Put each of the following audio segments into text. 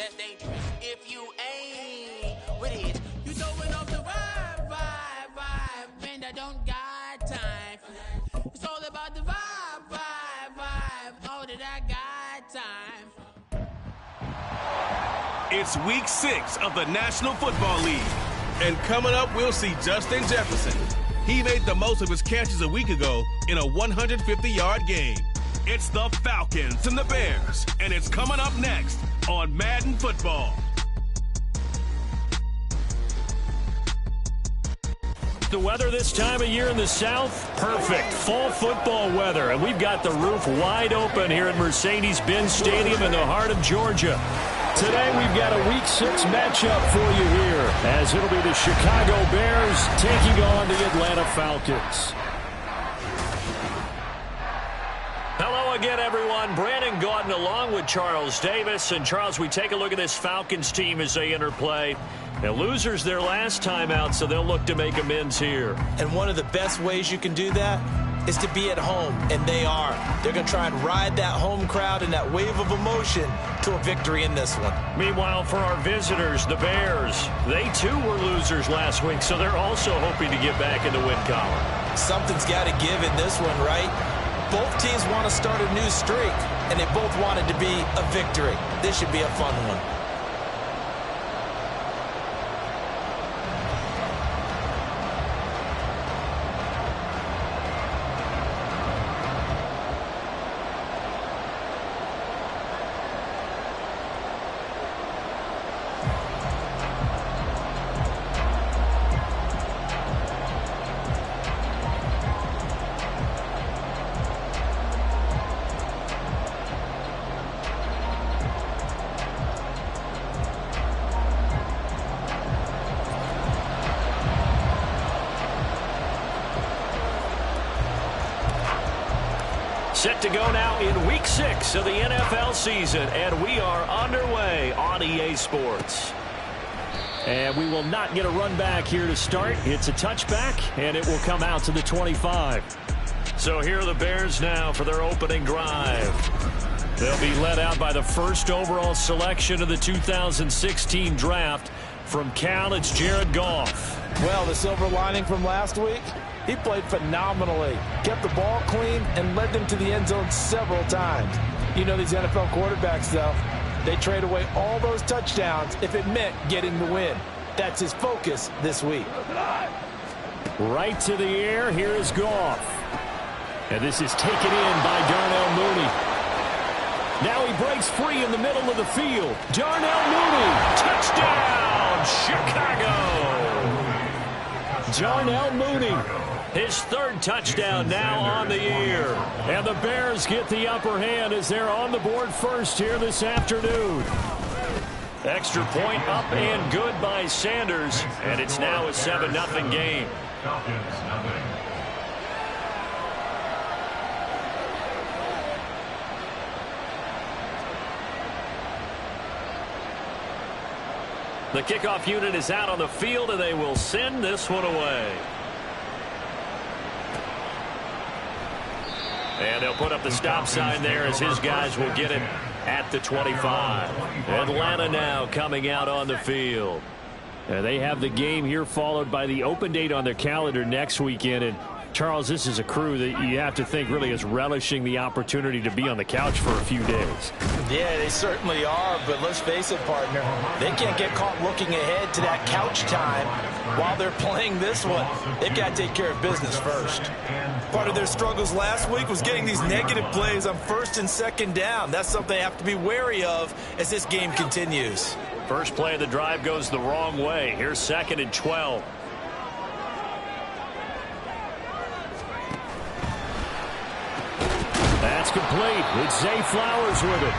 that's dangerous. If you ain't with it, you throwing off the vibe, man, I don't got time for that. It's all about the vibe, all that I got time for. It's week 6 of the National Football League. And coming up, we'll see Justin Jefferson. He made the most of his catches a week ago in a 150-yard game. It's the Falcons and the Bears, and it's coming up next on Madden Football. The weather this time of year in the South, perfect. Fall football weather, and we've got the roof wide open here at Mercedes-Benz Stadium in the heart of Georgia. Today we've got a Week 6 matchup for you here, as it'll be the Chicago Bears taking on the Atlanta Falcons. Hello again, everyone. Brandon Gaudin along with Charles Davis. And, Charles, we take a look at this Falcons team as they enter play. The losers their last time out, so they'll look to make amends here. And one of the best ways you can do that is to be at home, and they are. They're going to try and ride that home crowd and that wave of emotion to a victory in this one. Meanwhile, for our visitors, the Bears, they too were losers last week, so they're also hoping to get back in the win column. Something's got to give in this one, right? Both teams want to start a new streak, and they both want it to be a victory. This should be a fun one. Set to go now in Week 6 of the NFL season, and we are underway on EA Sports. And we will not get a run back here to start. It's a touchback, and it will come out to the 25. So here are the Bears now for their opening drive. They'll be led out by the first overall selection of the 2016 draft. From Cal, it's Jared Goff. Well, the silver lining from last week, he played phenomenally, kept the ball clean, and led them to the end zone several times. You know these NFL quarterbacks, though, they trade away all those touchdowns if it meant getting the win. That's his focus this week. Right to the air, here is Goff. And this is taken in by Darnell Mooney. Now he breaks free in the middle of the field. Darnell Mooney, touchdown, Chicago! Darnell Mooney, his third touchdown now on the year. And the Bears get the upper hand as they're on the board first here this afternoon. Extra point up and good by Sanders. And it's now a 7-0 game. The kickoff unit is out on the field, and they will send this one away. And they'll put up the stop sign there as his guys will get it at the 25. Atlanta now coming out on the field. They have the game here followed by the open date on their calendar next weekend. And Charles, this is a crew that you have to think really is relishing the opportunity to be on the couch for a few days. Yeah, they certainly are, but let's face it, partner, they can't get caught looking ahead to that couch time while they're playing this one. They've got to take care of business first. Part of their struggles last week was getting these negative plays on first and second down. That's something they have to be wary of as this game continues. First play of the drive goes the wrong way. Here's 2nd and 12. That's complete. It's Zay Flowers with it.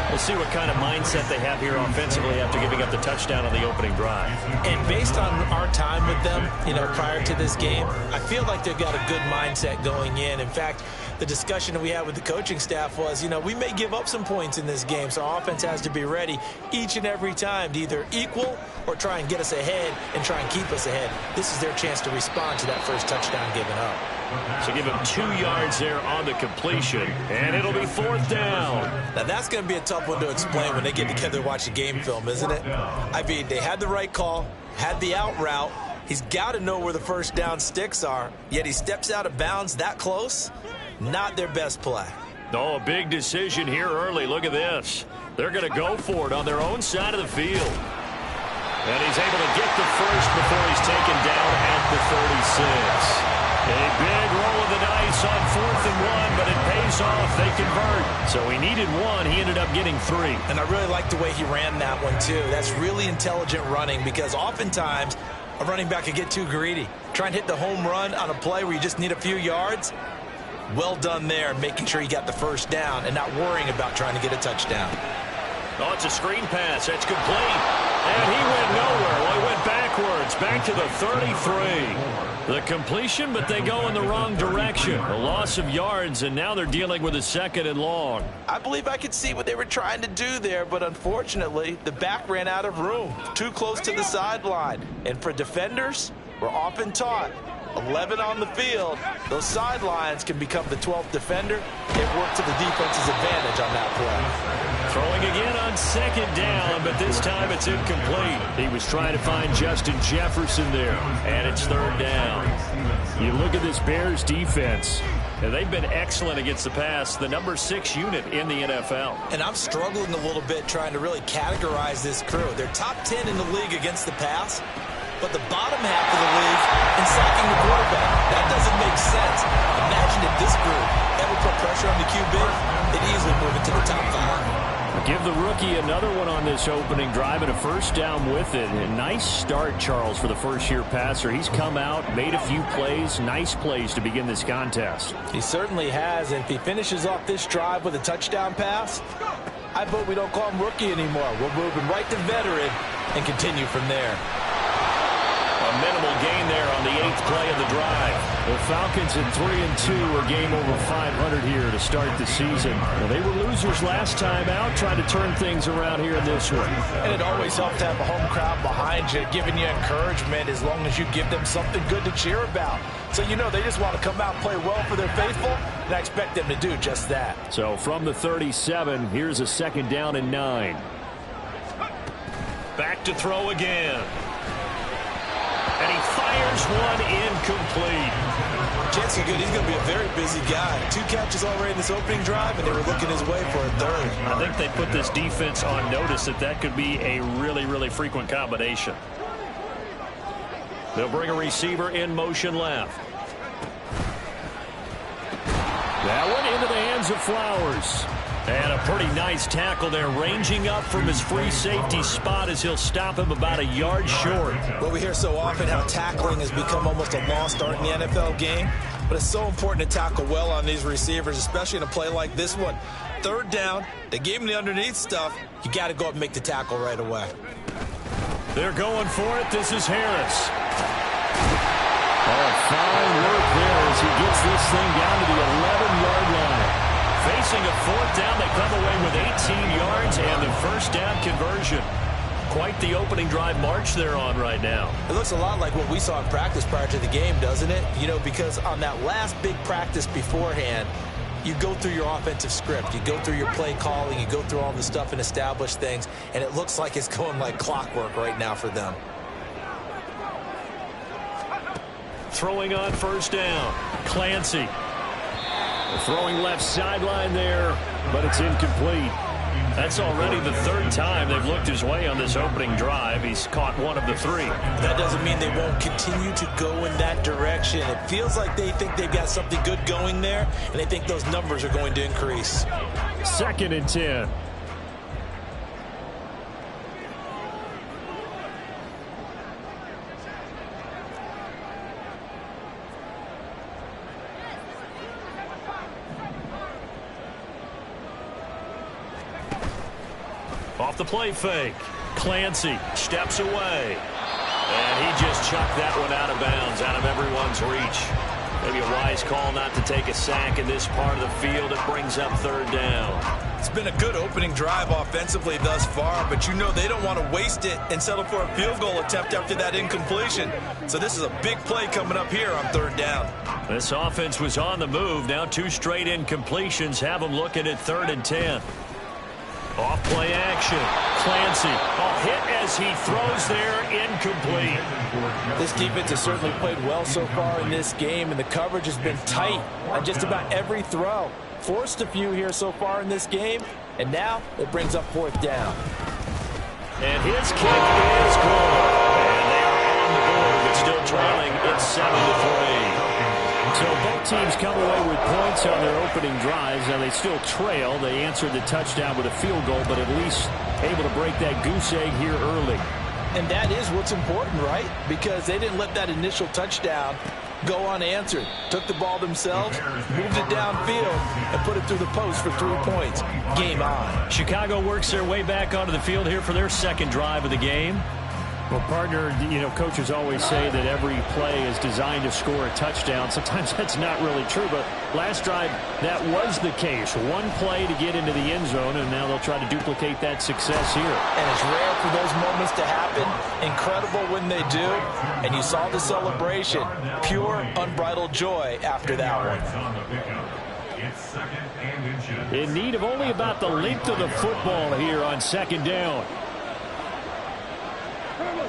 We'll see what kind of mindset they have here offensively after giving up the touchdown on the opening drive. And based on our time with them, prior to this game, I feel like they've got a good mindset going in. In fact, the discussion that we had with the coaching staff was, we may give up some points in this game, so our offense has to be ready each and every time to either equal or try and get us ahead and try and keep us ahead. This is their chance to respond to that first touchdown given up. So give him 2 yards there on the completion, and it'll be 4th down. Now that's going to be a tough one to explain when they get together and watch the game film, isn't it? I mean, they had the right call, had the out route. He's got to know where the first down sticks are, yet he steps out of bounds that close. Not their best play. Oh, a big decision here early. Look at this. They're going to go for it on their own side of the field. And he's able to get the first before he's taken down at the 36. A big roll of the dice on 4th and 1, but it pays off. They convert. So he needed 1. He ended up getting 3. And I really like the way he ran that one, too. That's really intelligent running because oftentimes a running back can get too greedy. Try and hit the home run on a play where you just need a few yards. Well done there, making sure he got the first down and not worrying about trying to get a touchdown. Oh, it's a screen pass. That's complete. And he went nowhere. Well, he went backwards, back to the 33. The completion, but they go in the wrong direction. A loss of yards, and now they're dealing with a 2nd and long. I believe I could see what they were trying to do there, but unfortunately, the back ran out of room. Too close to the sideline. And for defenders, we're often taught 11 on the field, those sidelines can become the 12th defender. It worked to the defense's advantage on that play. Throwing again on 2nd down, but this time it's incomplete. He was trying to find Justin Jefferson there, and it's 3rd down. You look at this Bears defense, and they've been excellent against the pass, the number 6 unit in the NFL. And I'm struggling a little bit trying to really categorize this crew. They're top 10 in the league against the pass, but the bottom half of the league in sacking the quarterback. That doesn't make sense. Imagine if this group ever put pressure on the QB, they'd easily move into the top 5. Give the rookie another one on this opening drive and a 1st down with it. A nice start, Charles, for the first-year passer. He's come out, made a few plays, nice plays to begin this contest. He certainly has, and if he finishes off this drive with a touchdown pass, I vote we don't call him rookie anymore. We'll move him right to veteran and continue from there. A minimal gain there on the 8th play of the drive. The Falcons at 3-2, a game over 500 here to start the season. Well, they were losers last time out, trying to turn things around here in this one. And it always helps to have a home crowd behind you, giving you encouragement as long as you give them something good to cheer about. So you know they just want to come out and play well for their faithful, and I expect them to do just that. So from the 37, here's a 2nd down and 9. Back to throw again. And he fires one incomplete. Chances are good. He's going to be a very busy guy. 2 catches already in this opening drive, and they were looking his way for a 3rd. I think they put this defense on notice that could be a really, really frequent combination. They'll bring a receiver in motion left. That one into the hands of Flowers. And a pretty nice tackle there, ranging up from his free safety spot as he'll stop him about a yard short. Well, we hear so often how tackling has become almost a lost art in the NFL game, but it's so important to tackle well on these receivers, especially in a play like this one. 3rd down, they gave him the underneath stuff. You got to go up and make the tackle right away. They're going for it. This is Harris. Oh, fine work there as he gets this thing down to the 11-yard line. Facing a 4th down, they come away with 18 yards and the 1st down conversion. Quite the opening drive march they're on right now. It looks a lot like what we saw in practice prior to the game, doesn't it? You know, because on that last big practice beforehand, you go through your offensive script. You go through your play calling. You go through all the stuff and establish things. And it looks like it's going like clockwork right now for them. Throwing on 1st down. Clancy. Throwing left sideline there, but it's incomplete. That's already the 3rd time they've looked his way on this opening drive. He's caught 1 of the 3. That doesn't mean they won't continue to go in that direction. It feels like they think they've got something good going there, and they think those numbers are going to increase. 2nd and 10. Off the play fake. Clancy steps away. And he just chucked that one out of bounds, out of everyone's reach. Maybe a wise call not to take a sack in this part of the field. It brings up 3rd down. It's been a good opening drive offensively thus far, but you know they don't want to waste it and settle for a field goal attempt after that incompletion. So this is a big play coming up here on 3rd down. This offense was on the move. Now 2 straight incompletions have them looking at 3rd and 10. Off play action. Clancy. A hit as he throws there, incomplete. This defense has certainly played well so far in this game, and the coverage has been tight on just about every throw. Forced a few here so far in this game, and now it brings up 4th down. And his kick is good. And they are on the board, but still trailing. It's 7-3. So both teams come away with points on their opening drives. Now they still trail. They answered the touchdown with a field goal, but at least able to break that goose egg here early. And that is what's important, right? Because they didn't let that initial touchdown go unanswered. Took the ball themselves, moved it downfield, and put it through the post for 3 points. Game on. Chicago works their way back onto the field here for their 2nd drive of the game. Well, partner, you know, coaches always say that every play is designed to score a touchdown. Sometimes that's not really true, but last drive, that was the case. 1 play to get into the end zone, and now they'll try to duplicate that success here. And it's rare for those moments to happen. Incredible when they do. And you saw the celebration. Pure, unbridled joy after that one. In need of only about the length of the football here on 2nd down.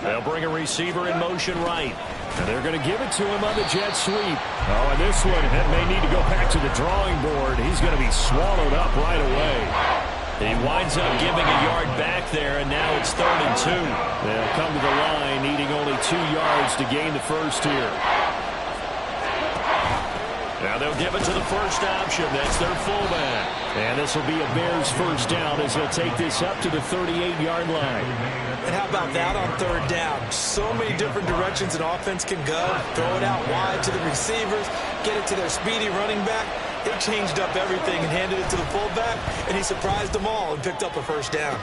They'll bring a receiver in motion right. And they're going to give it to him on the jet sweep. Oh, and this one may need to go back to the drawing board. He's going to be swallowed up right away. He winds up giving a yard back there, and now it's 3rd and 2. They'll come to the line, needing only 2 yards to gain the first here. Now they'll give it to the first option. That's their fullback. And this will be a Bears first down as they'll take this up to the 38-yard line. And how about that on 3rd down? So many different directions an offense can go. Throw it out wide to the receivers, get it to their speedy running back. They changed up everything and handed it to the fullback, and he surprised them all and picked up a first down.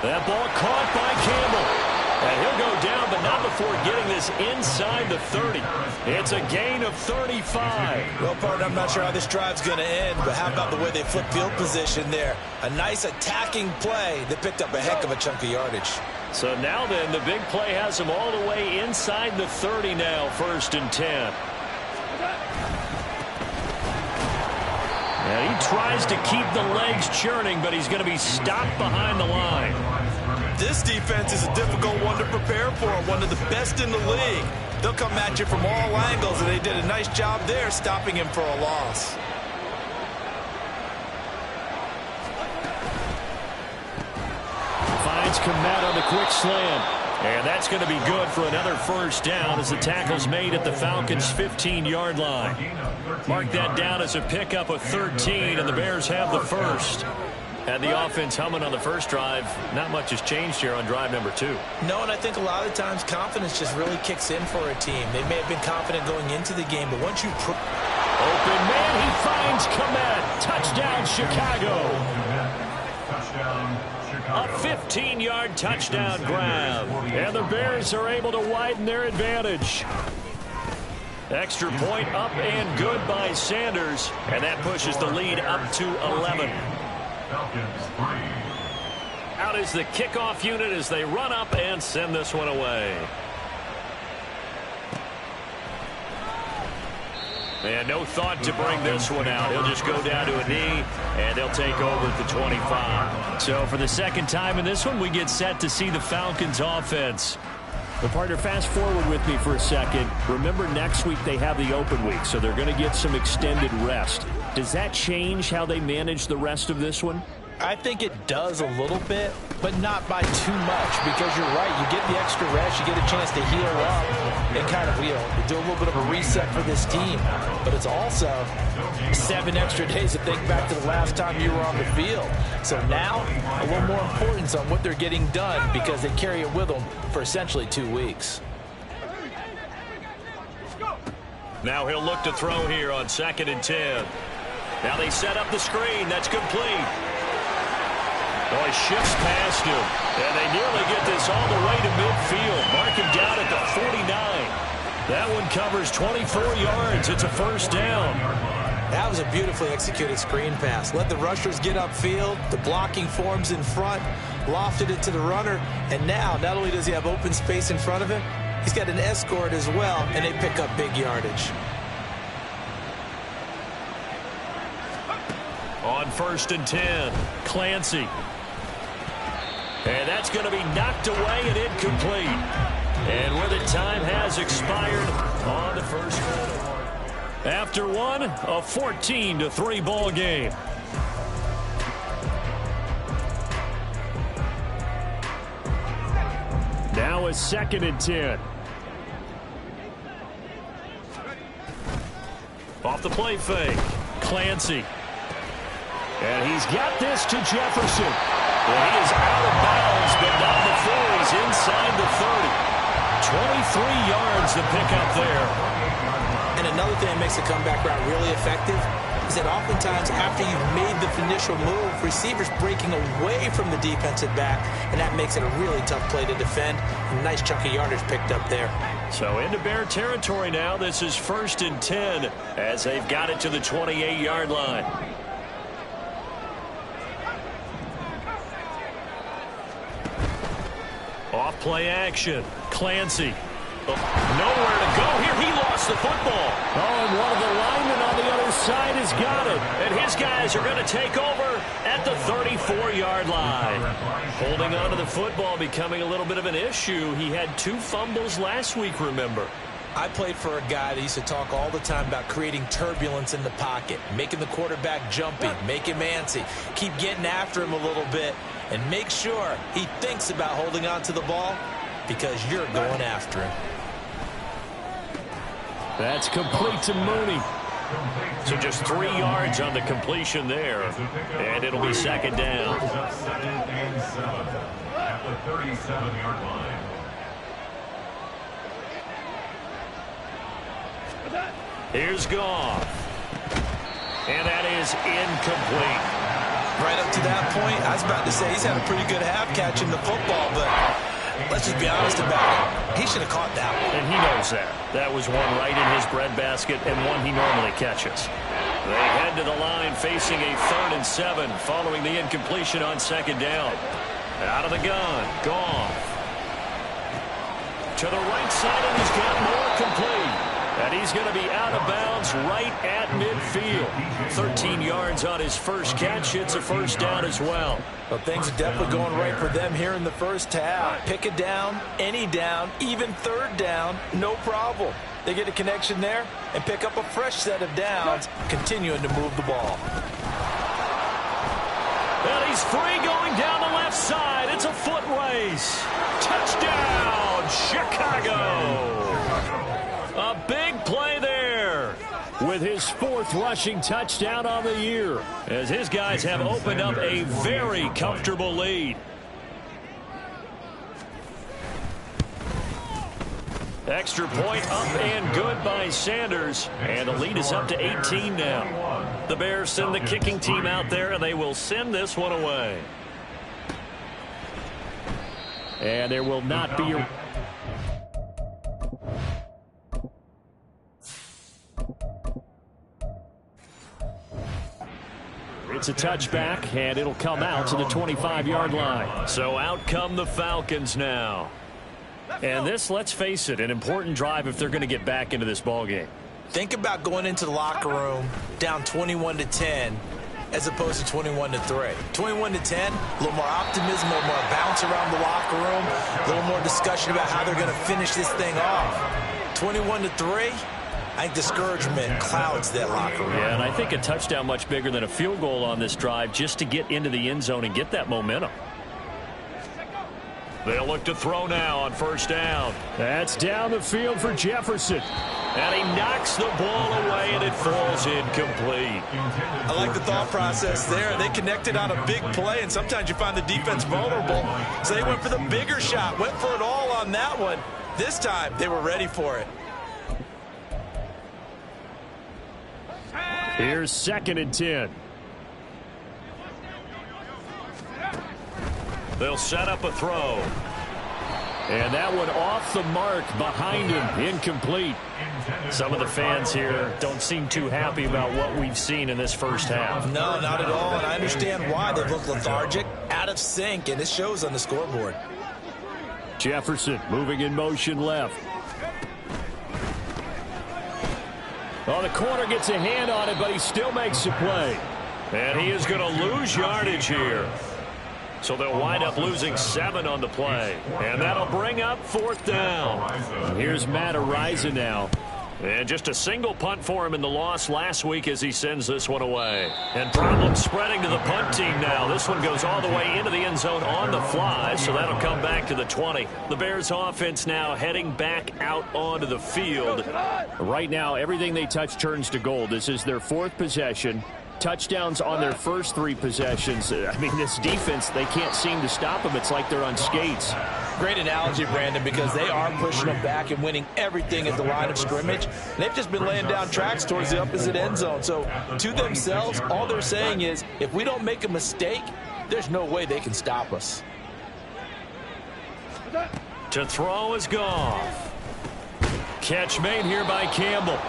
That ball caught by Campbell. And he'll go down, but not before getting this inside the 30. It's a gain of 35. Well, partner, I'm not sure how this drive's going to end, but how about the way they flip field position there? A nice attacking play that picked up a heck of a chunk of yardage. So now then, the big play has him all the way inside the 30 now, 1st and 10. And he tries to keep the legs churning, but he's going to be stopped behind the line. This defense is a difficult one to prepare for, one of the best in the league. They'll come at you from all angles, and they did a nice job there stopping him for a loss. Finds Komet on the quick slant. And that's going to be good for another first down as the tackle's made at the Falcons' 15-yard line. Mark that down as a pickup of 13, and the Bears have the first. Had the offense humming on the first drive. Not much has changed here on drive number 2. No, and I think a lot of times confidence just really kicks in for a team. They may have been confident going into the game, but once you... Open man, he finds Komet. Touchdown, Chicago. A 15-yard touchdown grab. And the Bears are able to widen their advantage. Extra point up and good by Sanders. And that pushes the lead up to 11. Out is the kickoff unit as they run up and send this one away. And no thought to bring this one out. He'll just go down to a knee, and they'll take over at the 25. So for the 2nd time in this one, we get set to see the Falcons offense. But partner, fast forward with me for a second. Remember, next week they have the open week, so they're going to get some extended rest. Does that change how they manage the rest of this one? I think it does a little bit, but not by too much, because you're right. You get the extra rest, you get a chance to heal up and kind of, do a little bit of a reset for this team. But it's also 7 extra days to think back to the last time you were on the field. So now, a little more importance on what they're getting done because they carry it with them for essentially 2 weeks. Now he'll look to throw here on 2nd and 10. Now they set up the screen. That's complete. Oh, he shifts past him. And they nearly get this all the way to midfield. Mark him down at the 49. That one covers 24 yards. It's a first down. That was a beautifully executed screen pass. Let the rushers get upfield. The blocking forms in front. Lofted it to the runner. And now, not only does he have open space in front of him, he's got an escort as well, and they pick up big yardage. On 1st and 10, Clancy. And that's going to be knocked away and incomplete. And where the time has expired on the first quarter. After one, a 14-3 ball game. Now a 2nd and 10. Off the play fake, Clancy. And he's got this to Jefferson. Well, he is out of bounds, but not before he's inside the 30. 23 yards to pick up there. And another thing that makes the comeback route really effective is that oftentimes after you've made the initial move, receivers breaking away from the defensive back, and that makes it a really tough play to defend. A nice chunk of yardage picked up there. So into Bear territory now. This is 1st and 10 as they've got it to the 28-yard line. Off play action. Clancy. Nowhere to go here. He lost the football. Oh, and one of the linemen on the other side has got it. And his guys are going to take over at the 34-yard line. Holding on to the football becoming a little bit of an issue. He had 2 fumbles last week, remember. I played for a guy that used to talk all the time about creating turbulence in the pocket, making the quarterback jumpy, make him antsy, keep getting after him a little bit, and make sure he thinks about holding on to the ball because you're going after him. That's complete to Mooney. So just 3 yards on the completion there. And it'll be 2nd down. At the 37-yard line. Here's Goff. And that is incomplete. Right up to that point, I was about to say he's had a pretty good half catching the football, but let's just be honest about it. He should have caught that one. And he knows that. That was one right in his breadbasket and one he normally catches. They head to the line facing a 3rd and 7 following the incompletion on 2nd down. Out of the gun, Goff. To the right side, and he's got more complete. And he's going to be out of bounds right at midfield. 13 yards on his first catch. It's a 1st down as well. Well, things are definitely going right for them here in the first half. Pick a down, any down, even 3rd down, no problem. They get a connection there and pick up a fresh set of downs, continuing to move the ball. And he's free going down the left side. It's a foot race. Touchdown, Chicago. A big play there with his 4th rushing touchdown on the year as his guys have opened up a very comfortable lead. Extra point up and good by Sanders, and the lead is up to 18 now. The Bears send the kicking team out there, and they will send this one away. And there will not be a... It's a touchback, and it'll come out to the 25-yard line. So out come the Falcons now. And this, let's face it, an important drive if they're going to get back into this ballgame. Think about going into the locker room down 21-10 as opposed to 21-3. 21-10, a little more optimism, a little more bounce around the locker room, a little more discussion about how they're going to finish this thing off. 21-3, I think discouragement clouds that locker room. Yeah, and I think a touchdown much bigger than a field goal on this drive just to get into the end zone and get that momentum. They'll look to throw now on 1st down. That's down the field for Jefferson. And he knocks the ball away, and it falls incomplete. I like the thought process there. They connected on a big play, and sometimes you find the defense vulnerable. So they went for the bigger shot, went for it all on that one. This time, they were ready for it. Here's 2nd and 10. They'll set up a throw. And that one off the mark behind him, incomplete. Some of the fans here don't seem too happy about what we've seen in this first half. No, not at all, and I understand why. They look lethargic, out of sync, and it shows on the scoreboard. Jefferson moving in motion left. Oh, the corner gets a hand on it, but he still makes the play. And he is going to lose yardage here. So they'll wind up losing 7 on the play. And that'll bring up 4th down. Here's Matt Ariza now. And just a single punt for him in the loss last week as he sends this one away. And problems spreading to the punt team now. This one goes all the way into the end zone on the fly, so that'll come back to the 20. The Bears offense now heading back out onto the field. Right now, everything they touch turns to gold. This is their 4th possession. Touchdowns on their first 3 possessions. I mean, this defense, they can't seem to stop them. It's like they're on skates. Great analogy, Brandon, because they are pushing them back and winning everything at the line of scrimmage. They've just been laying down tracks towards the opposite end zone. So to themselves, all they're saying is, if we don't make a mistake, there's no way they can stop us. To throw is Goff. Catch made here by Campbell.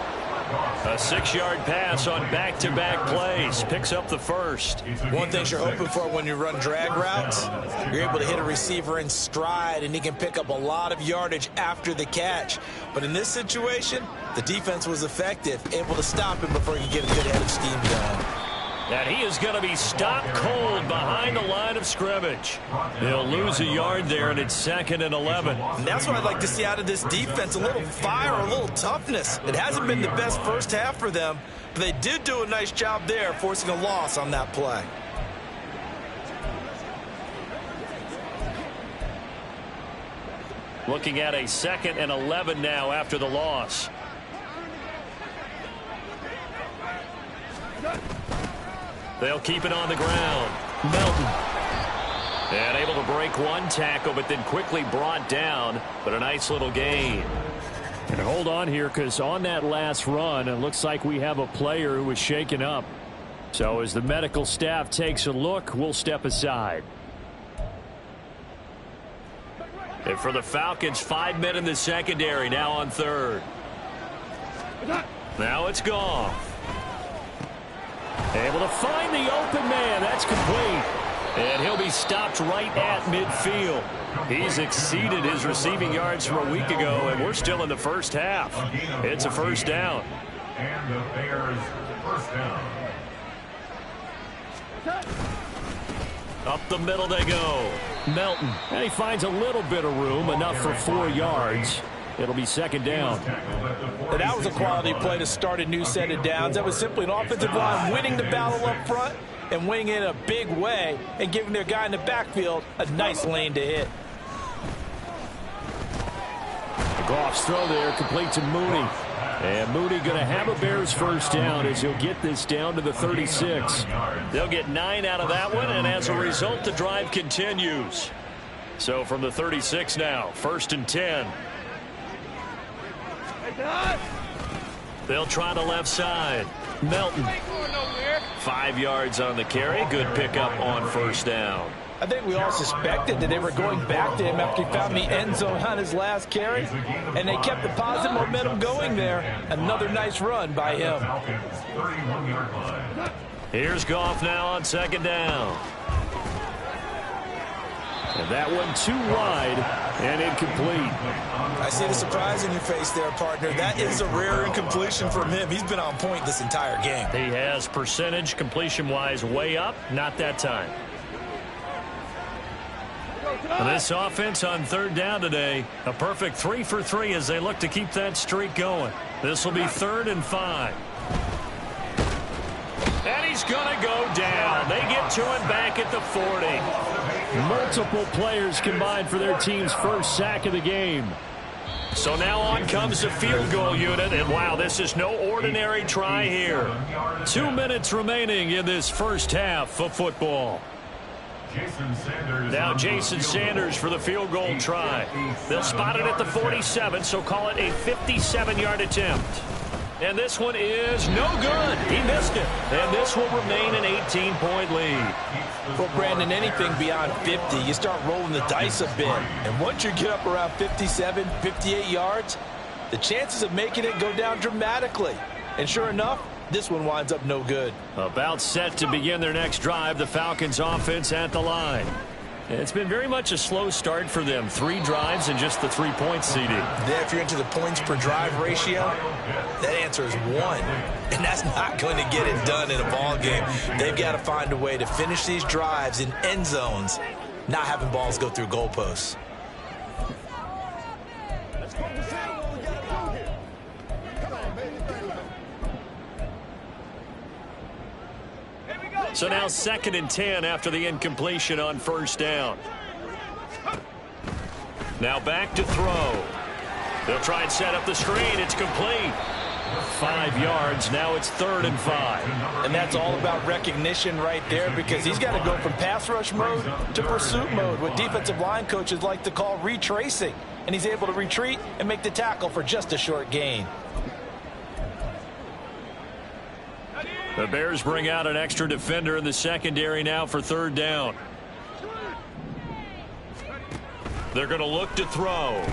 A 6-yard pass on back-to-back plays. Picks up the first. One thing you're hoping for when you run drag routes, you're able to hit a receiver in stride, and he can pick up a lot of yardage after the catch. But in this situation, the defense was effective, able to stop him before he could get a good head of steam going. And he is going to be stopped cold behind the line of scrimmage. They'll lose a yard there, and it's 2nd and 11. And that's what I'd like to see out of this defense, a little fire, a little toughness. It hasn't been the best first half for them, but they did do a nice job there, forcing a loss on that play. Looking at a 2nd and 11 now after the loss. They'll keep it on the ground. Melton. And able to break one tackle, but then quickly brought down. But a nice little gain. And hold on here, because on that last run, it looks like we have a player who was shaken up. So as the medical staff takes a look, we'll step aside. And for the Falcons, 5 men in the secondary, now on 3rd. Now it's Goff. Able to find the open man. That's complete. And he'll be stopped right at midfield. He's exceeded his receiving yards from a week ago, and we're still in the first half. It's a 1st down. And the Bears first down. Up the middle they go. Melton. And he finds a little bit of room, enough for 4 yards. It'll be 2nd down. And that was a quality play to start a new set of downs. That was simply an offensive line winning the battle up front and winning it in a big way and giving their guy in the backfield a nice lane to hit. Goff's throw there, complete to Mooney. And Mooney going to have a Bears first down as he'll get this down to the 36. They'll get 9 out of that one, and as a result, the drive continues. So from the 36 now, 1st and 10. They'll try the left side. Melton. 5 yards on the carry. Good pickup on 1st down. I think we all suspected that they were going back to him after he found the end zone on his last carry, and they kept the positive momentum going there. Another nice run by him. Here's Goff now on 2nd down. And that one too wide and incomplete. I see the surprise in your face there, partner. That is a rare incompletion from him. He's been on point this entire game. He has percentage completion-wise way up. Not that time. This offense on 3rd down today, a perfect 3 for 3 as they look to keep that streak going. This will be 3rd and 5. And he's going to go down. They get to him back at the 40. Multiple players combined for their team's first sack of the game. So now on comes the field goal unit, and wow, this is no ordinary try here. 2 minutes remaining in this first half of football. Now Jason Sanders for the field goal try. They'll spot it at the 47, so call it a 57-yard attempt. And this one is no good. He missed it. And this will remain an 18-point lead. Well, Brandon, anything beyond 50, you start rolling the dice a bit. And once you get up around 57, 58 yards, the chances of making it go down dramatically. And sure enough, this one winds up no good. About set to begin their next drive, the Falcons offense at the line. It's been very much a slow start for them. 3 drives and just the 3 points, CD. Yeah, if you're into the points per drive ratio, that answer is 1. And that's not going to get it done in a ball game. They've got to find a way to finish these drives in end zones, not having balls go through goalposts. So now 2nd and 10 after the incompletion on first down. Now back to throw. They'll try and set up the screen. It's complete. 5 yards. Now it's 3rd and 5. And that's all about recognition right there, because he's got to go from pass rush mode to pursuit mode, what defensive line coaches like to call retracing. And he's able to retreat and make the tackle for just a short gain. The Bears bring out an extra defender in the secondary now for 3rd down. They're going to look to throw.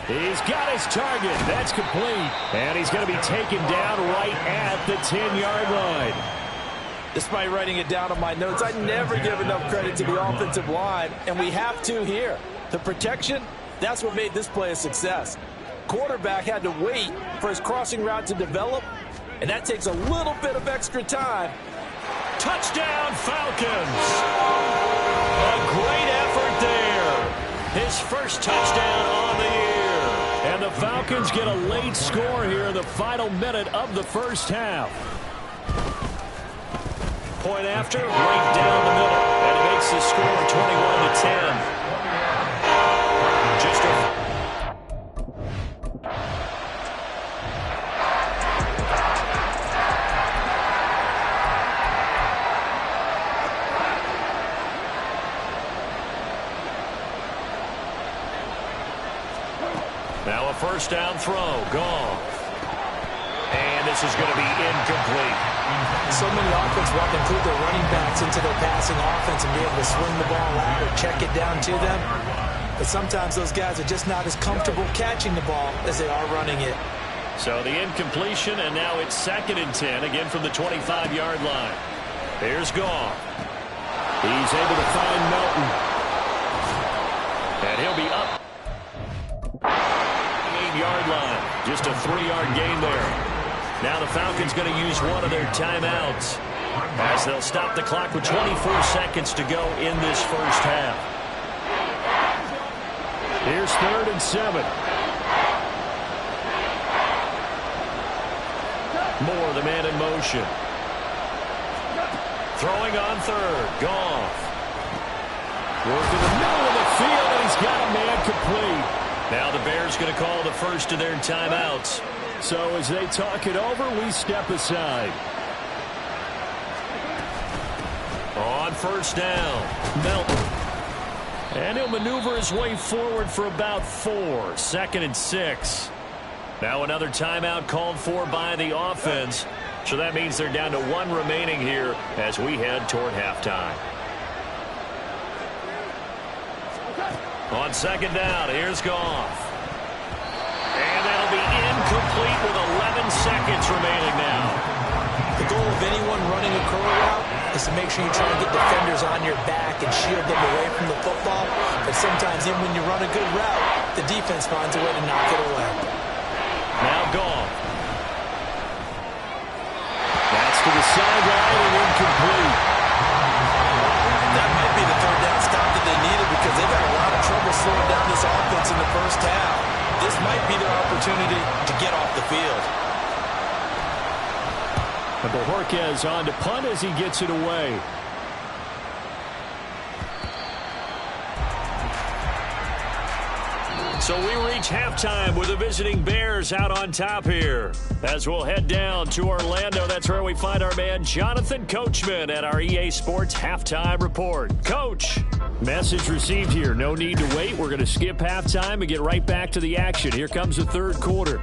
He's got his target. That's complete. And he's going to be taken down right at the 10-yard line. Despite writing it down on my notes, I never give enough credit to the offensive line, and we have to here. The protection, that's what made this play a success. Quarterback had to wait for his crossing route to develop, and that takes a little bit of extra time. Touchdown, Falcons! A great effort there. His first touchdown on the year. And the Falcons get a late score here in the final minute of the first half. Point after, right down the middle. And it makes the score 21-10. Just a... Now a first down throw. Gone. And this is going to be incomplete. So many offenses want to include their running backs into their passing offense and be able to swing the ball out or check it down to them. But sometimes those guys are just not as comfortable catching the ball as they are running it. So the incompletion, and now it's 2nd and 10, again from the 25-yard line. Here's Goff. He's able to find Melton. And he'll be up. 8-yard line. Just a 3-yard gain there. Now the Falcons going to use one of their timeouts as they'll stop the clock with 24 seconds to go in this first half. Here's 3rd and 7. Moore, the man in motion. Throwing on 3rd. Goff. Working the middle of the field, and he's got a man complete. Now the Bears going to call the first of their timeouts. So as they talk it over, we step aside. On first down, Melton. And he'll maneuver his way forward for about 4. 2nd and 6. Now another timeout called for by the offense. So that means they're down to 1 remaining here as we head toward halftime. On 2nd down, here's Goff. And that'll be incomplete with 11 seconds remaining now. The goal of anyone running a curl route is to make sure you try and get defenders on your back and shield them away from the football. But sometimes even when you run a good route, the defense finds a way to knock it away. Now Goff. That's to the sideline and incomplete. That might be the 3rd down stop that they needed, because they've had a lot of trouble slowing down this offense in the first half. This might be their opportunity to get off the field. And Bojorquez on to punt as he gets it away. So we reach halftime with the visiting Bears out on top here. As we'll head down to Orlando, that's where we find our man Jonathan Coachman at our EA Sports Halftime Report. Coach, message received here. No need to wait. We're going to skip halftime and get right back to the action. Here comes the 3rd quarter.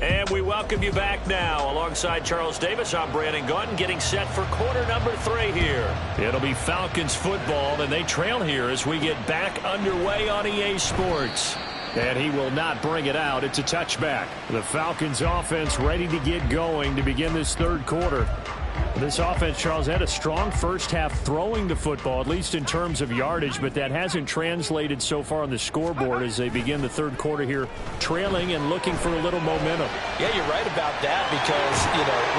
And we welcome welcome you back now. Alongside Charles Davis, I'm Brandon Gaudin, getting set for quarter number 3 here. It'll be Falcons football, and they trail here as we get back underway on EA Sports. And he will not bring it out. It's a touchback. The Falcons offense ready to get going to begin this third quarter. This offense, Charles, had a strong first half throwing the football, at least in terms of yardage, but that hasn't translated so far on the scoreboard as they begin the third quarter here, trailing and looking for a little momentum. Yeah, you're right about that because,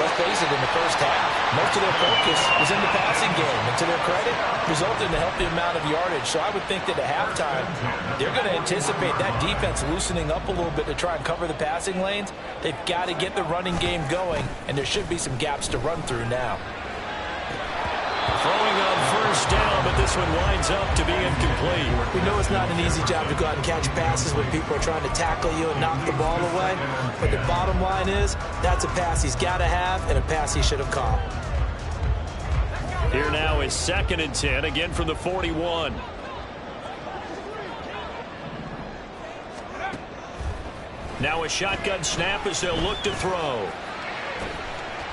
let's face it, in the first half, most of their focus was in the passing game. And to their credit, resulted in a healthy amount of yardage. So I would think that at halftime, they're going to anticipate that defense loosening up a little bit to try and cover the passing lanes. They've got to get the running game going, and there should be some gaps to run through now. Throwing on first down, but this one winds up to be incomplete. We know it's not an easy job to go out and catch passes when people are trying to tackle you and knock the ball away. But the bottom line is, that's a pass he's got to have and a pass he should have caught. Here now is 2nd and 10, again from the 41. Now a shotgun snap as they'll look to throw.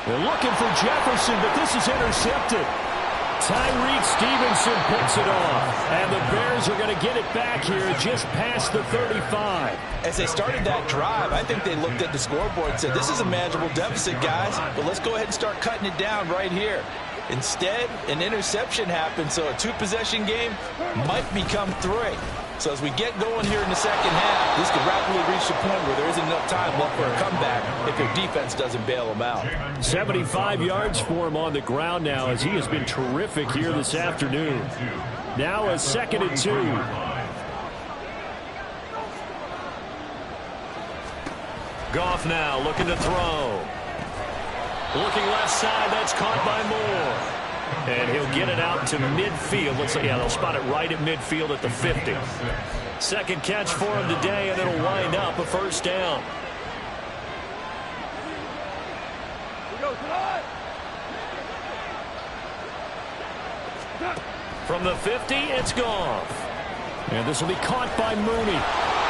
They're looking for Jefferson, but this is intercepted. Tyreek Stevenson picks it off. And the Bears are going to get it back here just past the 35. As they started that drive, I think they looked at the scoreboard and said, this is a manageable deficit, guys, but let's go ahead and start cutting it down right here. Instead, an interception happened, so a 2-possession game might become 3. So as we get going here in the second half, this could rapidly reach the point where there isn't enough time left for a comeback if their defense doesn't bail them out. 75 yards for him on the ground now as he has been terrific here this afternoon. Now a 2nd and 2. Goff now looking to throw. Looking left side, that's caught by Moore. And he'll get it out to midfield. Looks like, they'll spot it right at midfield at the 50. Second catch for him today, and it'll wind up a first down. From the 50, it's Goff. And this will be caught by Mooney.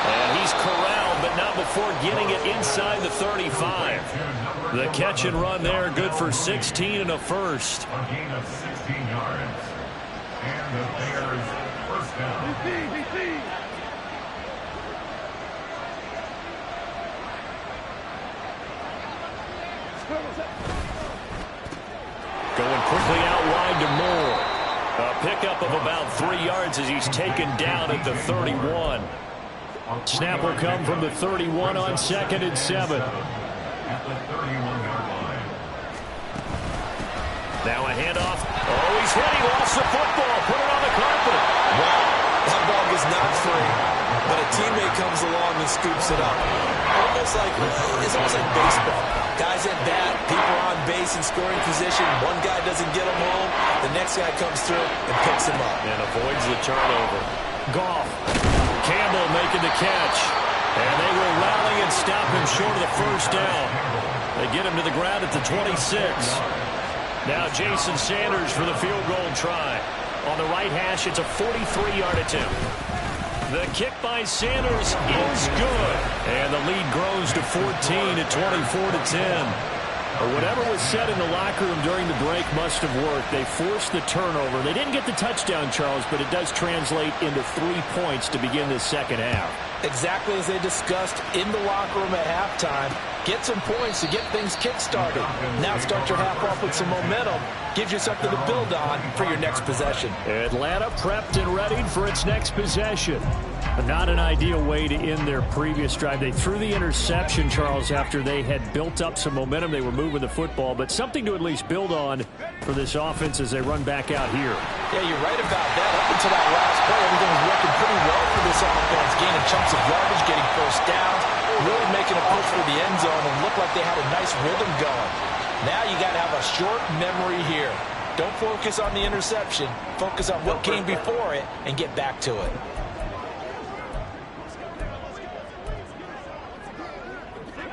And he's corralled, but not before getting it inside the 35. The catch and run there, good for 16 and a first. A gain of 16 yards. And the Bears first down. Going quickly out wide to Moore. A pickup of about 3 yards as he's taken down at the 31. Snap will come from the 31 on 2nd and 7. At the 31-yard line. Now a handoff. Oh, he's hit. He lost the football. Put it on the carpet. Wow, that ball is not free, but a teammate comes along and scoops it up. It's almost like baseball. Guys at bat, people on base in scoring position. One guy doesn't get him home. The next guy comes through and picks him up. And avoids the turnover. Goff. Campbell making the catch. And they will rally and stop him short of the first down. They get him to the ground at the 26. Now Jason Sanders for the field goal try. On the right hash, it's a 43-yard attempt. The kick by Sanders is good. And the lead grows to 14 at 24-10. Whatever was said in the locker room during the break must have worked. They forced the turnover. They didn't get the touchdown, Charles, but it does translate into 3 points to begin this second half. Exactly as they discussed in the locker room at halftime. Get some points to get things kick-started. Now start your half off with some momentum. Gives you something to build on for your next possession. Atlanta prepped and readied for its next possession. Not an ideal way to end their previous drive. They threw the interception, Charles, after they had built up some momentum. They were moving the football, but something to at least build on for this offense as they run back out here. Yeah, you're right about that. Up until that last play, everything was working pretty well for this offense. Gaining chunks of yardage, getting first downs, really making a push for the end zone, and looked like they had a nice rhythm going. Now you got to have a short memory here. Don't focus on the interception. Focus on what came before it and get back to it.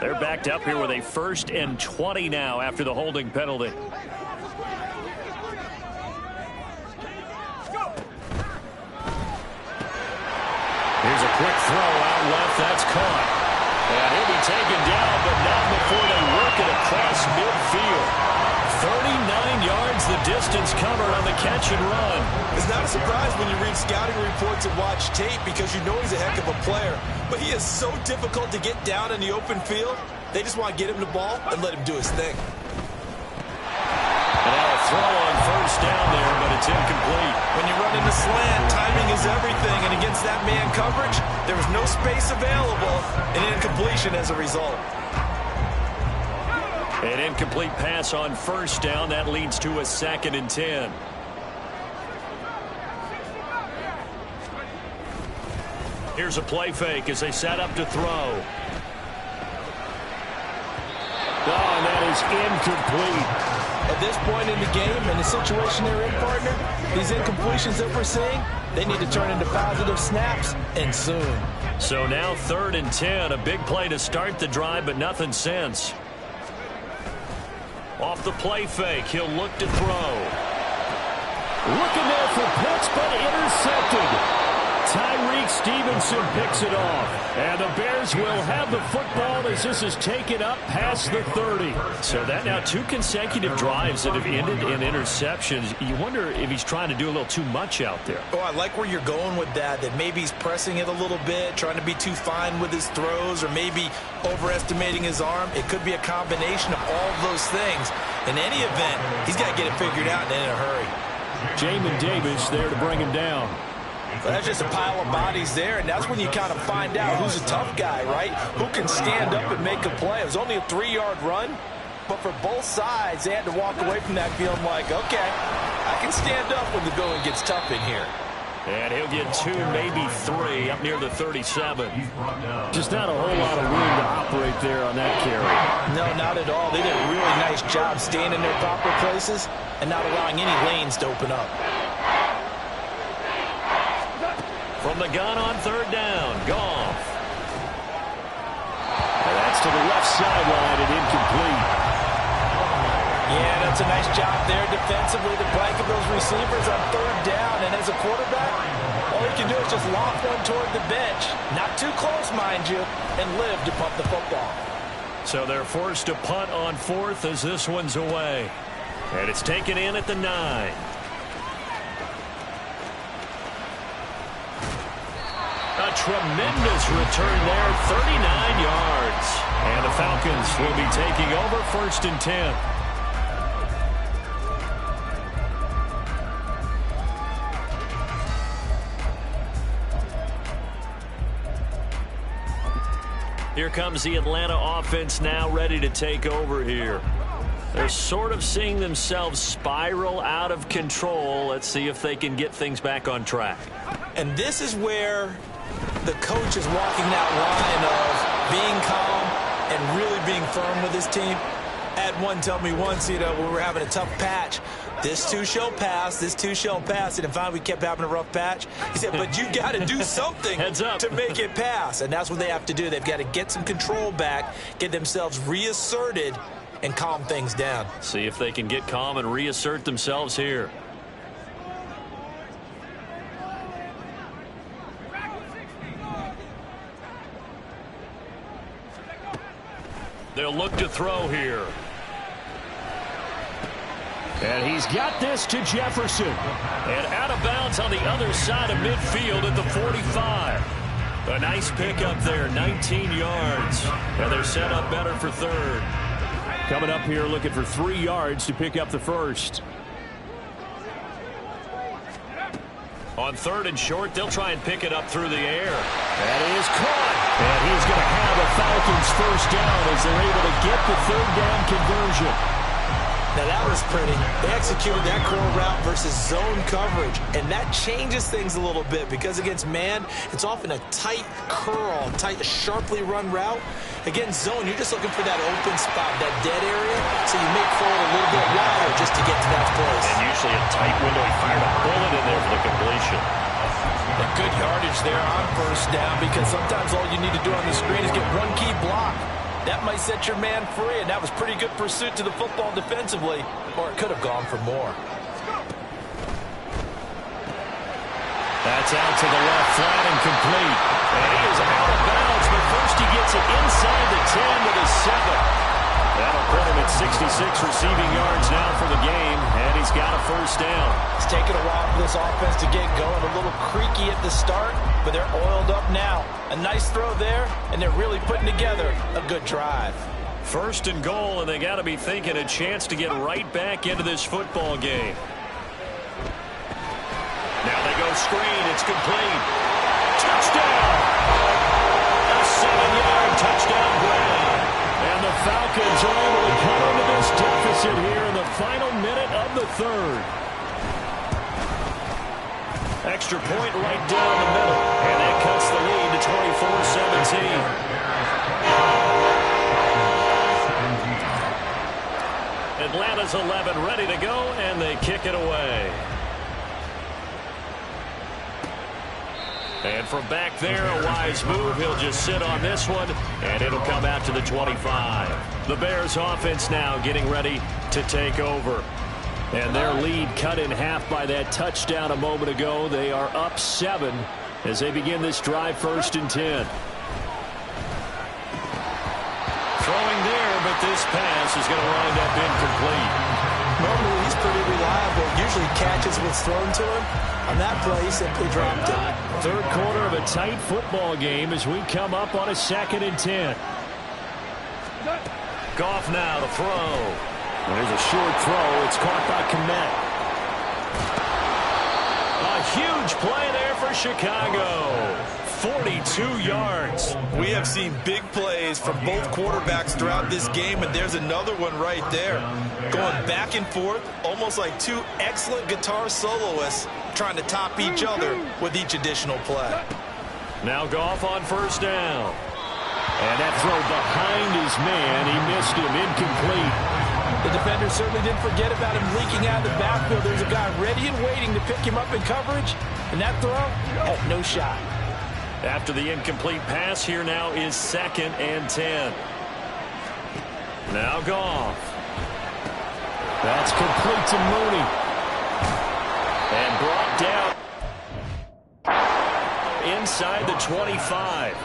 They're backed up here with a 1st and 20 now after the holding penalty. Here's a quick throw out left. That's caught. And he'll be taken down, but not before they work it across midfield. 39 yards the distance covered on the catch and run. It's not a surprise when you read scouting reports and watch tape because you know he's a heck of a player. But he is so difficult to get down in the open field. They just want to get him the ball and let him do his thing. And now a throw on first down there, but it's incomplete. When you run in the slant, timing is everything. And against that man coverage, there was no space available, and incompletion as a result. An incomplete pass on first down. That leads to a 2nd and 10. Here's a play fake as they set up to throw. Oh, and that is incomplete. At this point in the game and the situation they're in, partner, these incompletions that we're seeing, they need to turn into positive snaps, and soon. So now 3rd and 10. A big play to start the drive, but nothing since. Off the play fake, he'll look to throw. Looking there for Pitts, but intercepted. Tyreek Stevenson picks it off. And the Bears will have the football as this is taken up past the 30. So that now 2 consecutive drives that have ended in interceptions. You wonder if he's trying to do a little too much out there. Oh, I like where you're going with that maybe he's pressing it a little bit, trying to be too fine with his throws, or maybe overestimating his arm. It could be a combination of all of those things. In any event, he's got to get it figured out and in a hurry. Jamin Davis there to bring him down. But that's just a pile of bodies there, and that's when you kind of find out who's a tough guy, right? Who can stand up and make a play. It was only a 3-yard run, but for both sides, they had to walk away from that feeling like, okay, I can stand up when the going gets tough in here. And he'll get 2, maybe 3, up near the 37. Just not a whole lot of room to operate there on that carry. No, not at all. They did a really nice job staying in their proper places and not allowing any lanes to open up. From the gun on 3rd down, Goff. And that's to the left sideline and incomplete. Yeah, that's a nice job there defensively to blanket those receivers on 3rd down. And as a quarterback, all you can do is just lob one toward the bench. Not too close, mind you, and live to punt the football. So they're forced to punt on 4th as this one's away. And it's taken in at the 9. A tremendous return there, 39 yards. And the Falcons will be taking over 1st and 10. Here comes the Atlanta offense now ready to take over here. They're sort of seeing themselves spiral out of control. Let's see if they can get things back on track. And this is where the coach is walking that line of being calm and really being firm with his team. I had one tell me once, when we were having a tough patch, this too shall pass, this too shall pass. And finally we kept having a rough patch. He said, but you got to do something to make it pass. And that's what they have to do. They've got to get some control back, get themselves reasserted, and calm things down. See if they can get calm and reassert themselves here. They'll look to throw here. And he's got this to Jefferson. And out of bounds on the other side of midfield at the 45. A nice pickup there, 19 yards. And they're set up better for 3rd. Coming up here looking for 3 yards to pick up the 1st. On 3rd and short, they'll try and pick it up through the air. That is caught. And he's going to have a Falcons 1st down as they're able to get the 3rd down conversion. Now that was pretty. They executed that curl route versus zone coverage, and that changes things a little bit because against man, it's often a tight curl, sharply run route. Against zone, you're just looking for that open spot, that dead area, so you make forward a little bit wider just to get to that place. And usually a tight window, he fired a bullet in there for the completion. A good yardage there on 1st down because sometimes all you need to do on the screen is get one key block. That might set your man free, and that was pretty good pursuit to the football defensively, or it could have gone for more. That's out to the left, flat and complete. And he is out of bounds, but first he gets gets it inside the 10 to the 7. That'll put him at 66 receiving yards now for the game, and he's got a first down. It's taken a while for this offense to get going. A little creaky at the start, but they're oiled up now. A nice throw there, and they're really putting together a good drive. First and goal, and they got to be thinking a chance to get right back into this football game. Now they go screen. It's complete. Touchdown! A 7-yard touchdown grab. And the Falcons are able to cut into this deficit here in the final minute of the third. Extra point right down the middle. And that cuts the lead to 24-17. Atlanta's 11 ready to go, and they kick it away. And from back there, a wise move. He'll just sit on this one, and it'll come out to the 25. The Bears offense now getting ready to take over. And their lead cut in half by that touchdown a moment ago. They are up 7 as they begin this drive, 1st and 10. Throwing there, but this pass is going to wind up incomplete. Normally, he's pretty reliable. Usually catches what's thrown to him. On that play, he simply dropped it. Third quarter of a tight football game as we come up on a 2nd and 10. Goff now to throw. There's a short throw. It's caught by Kmet. A huge play there for Chicago. 42 yards. We have seen big plays from both quarterbacks throughout this game, and there's another one right there. Going back and forth, almost like two excellent guitar soloists trying to top each other with each additional play. Now Goff on 1st down. And that throw behind his man. He missed him. Incomplete. The defender certainly didn't forget about him leaking out of the backfield. There's a guy ready and waiting to pick him up in coverage, and that throw had no shot. After the incomplete pass, here now is 2nd and 10. Now Goff. That's complete to Mooney. And brought down inside the 25.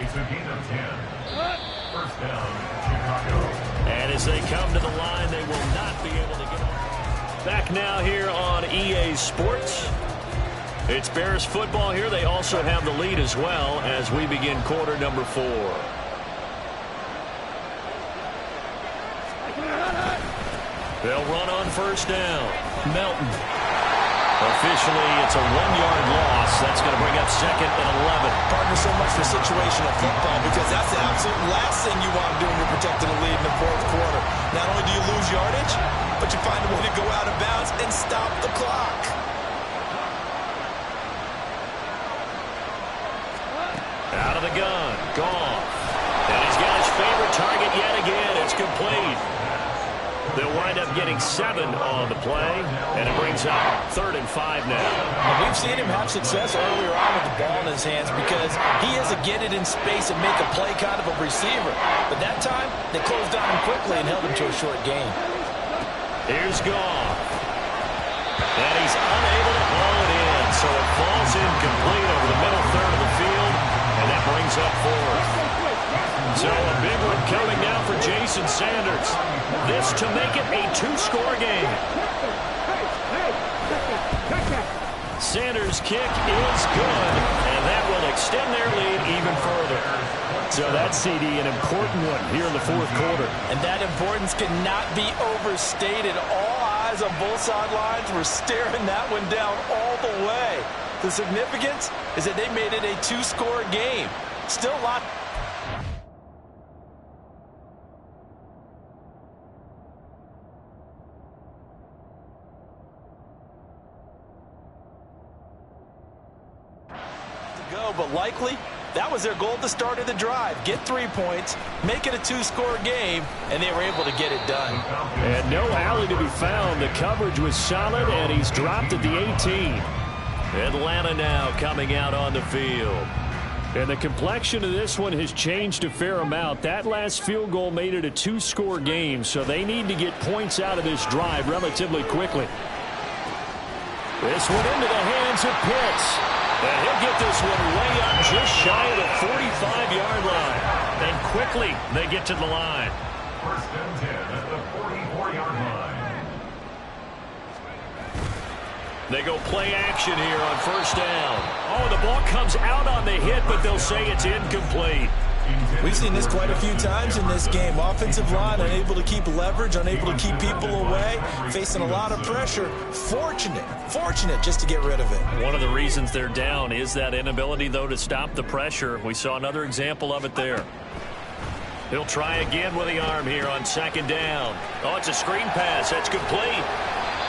It's a gain of 10. First down, Chicago. And as they come to the line, they will not be able to get it. Back now here on EA Sports. It's Bears football here. They also have the lead as well as we begin quarter number 4. They'll run on 1st down. Melton. Officially, it's a 1-yard loss. That's going to bring up 2nd and 11. Partner, so much for situational football because that's the absolute last thing you want to do when you're protecting the lead in the 4th quarter. Not only do you lose yardage, but you find a way to go out of bounds and stop the clock. Out of the gun. Goff. And he's got his favorite target yet again. It's complete. They'll wind up getting 7 on the play, and it brings up 3rd and 5 now. And we've seen him have success earlier on with the ball in his hands because he is a get it in space and make a play kind of a receiver. But that time, they closed on him quickly and held him to a short gain. Here's Goff. And he's unable to haul it in, so it falls incomplete over the middle third of the field, and that brings up 4th. So a big one coming now for Jason Sanders. This to make it a 2-score game. Sanders' kick is good, and that will extend their lead even further. So that CD, an important one here in the 4th quarter. And that importance cannot be overstated. All eyes on both sidelines were staring that one down all the way. The significance is that they made it a 2-score game. Still a lot. But likely, that was their goal at the start of the drive. Get 3 points, make it a 2-score game, and they were able to get it done. And no alley to be found. The coverage was solid, and he's dropped at the 18. Atlanta now coming out on the field. And the complexion of this one has changed a fair amount. That last field goal made it a 2-score game, so they need to get points out of this drive relatively quickly. This one into the hands of Pitts. And he'll get this one way up just shy of the 45-yard line. And quickly they get to the line. First and 10 at the 44-yard line. They go play action here on first down. Oh, the ball comes out on the hit, but they'll say it's incomplete. We've seen this quite a few times in this game. Offensive line unable to keep leverage, unable to keep people away, facing a lot of pressure. Fortunate just to get rid of it. One of the reasons they're down is that inability, though, to stop the pressure. We saw another example of it there. He'll try again with the arm here on second down. Oh, it's a screen pass. That's complete.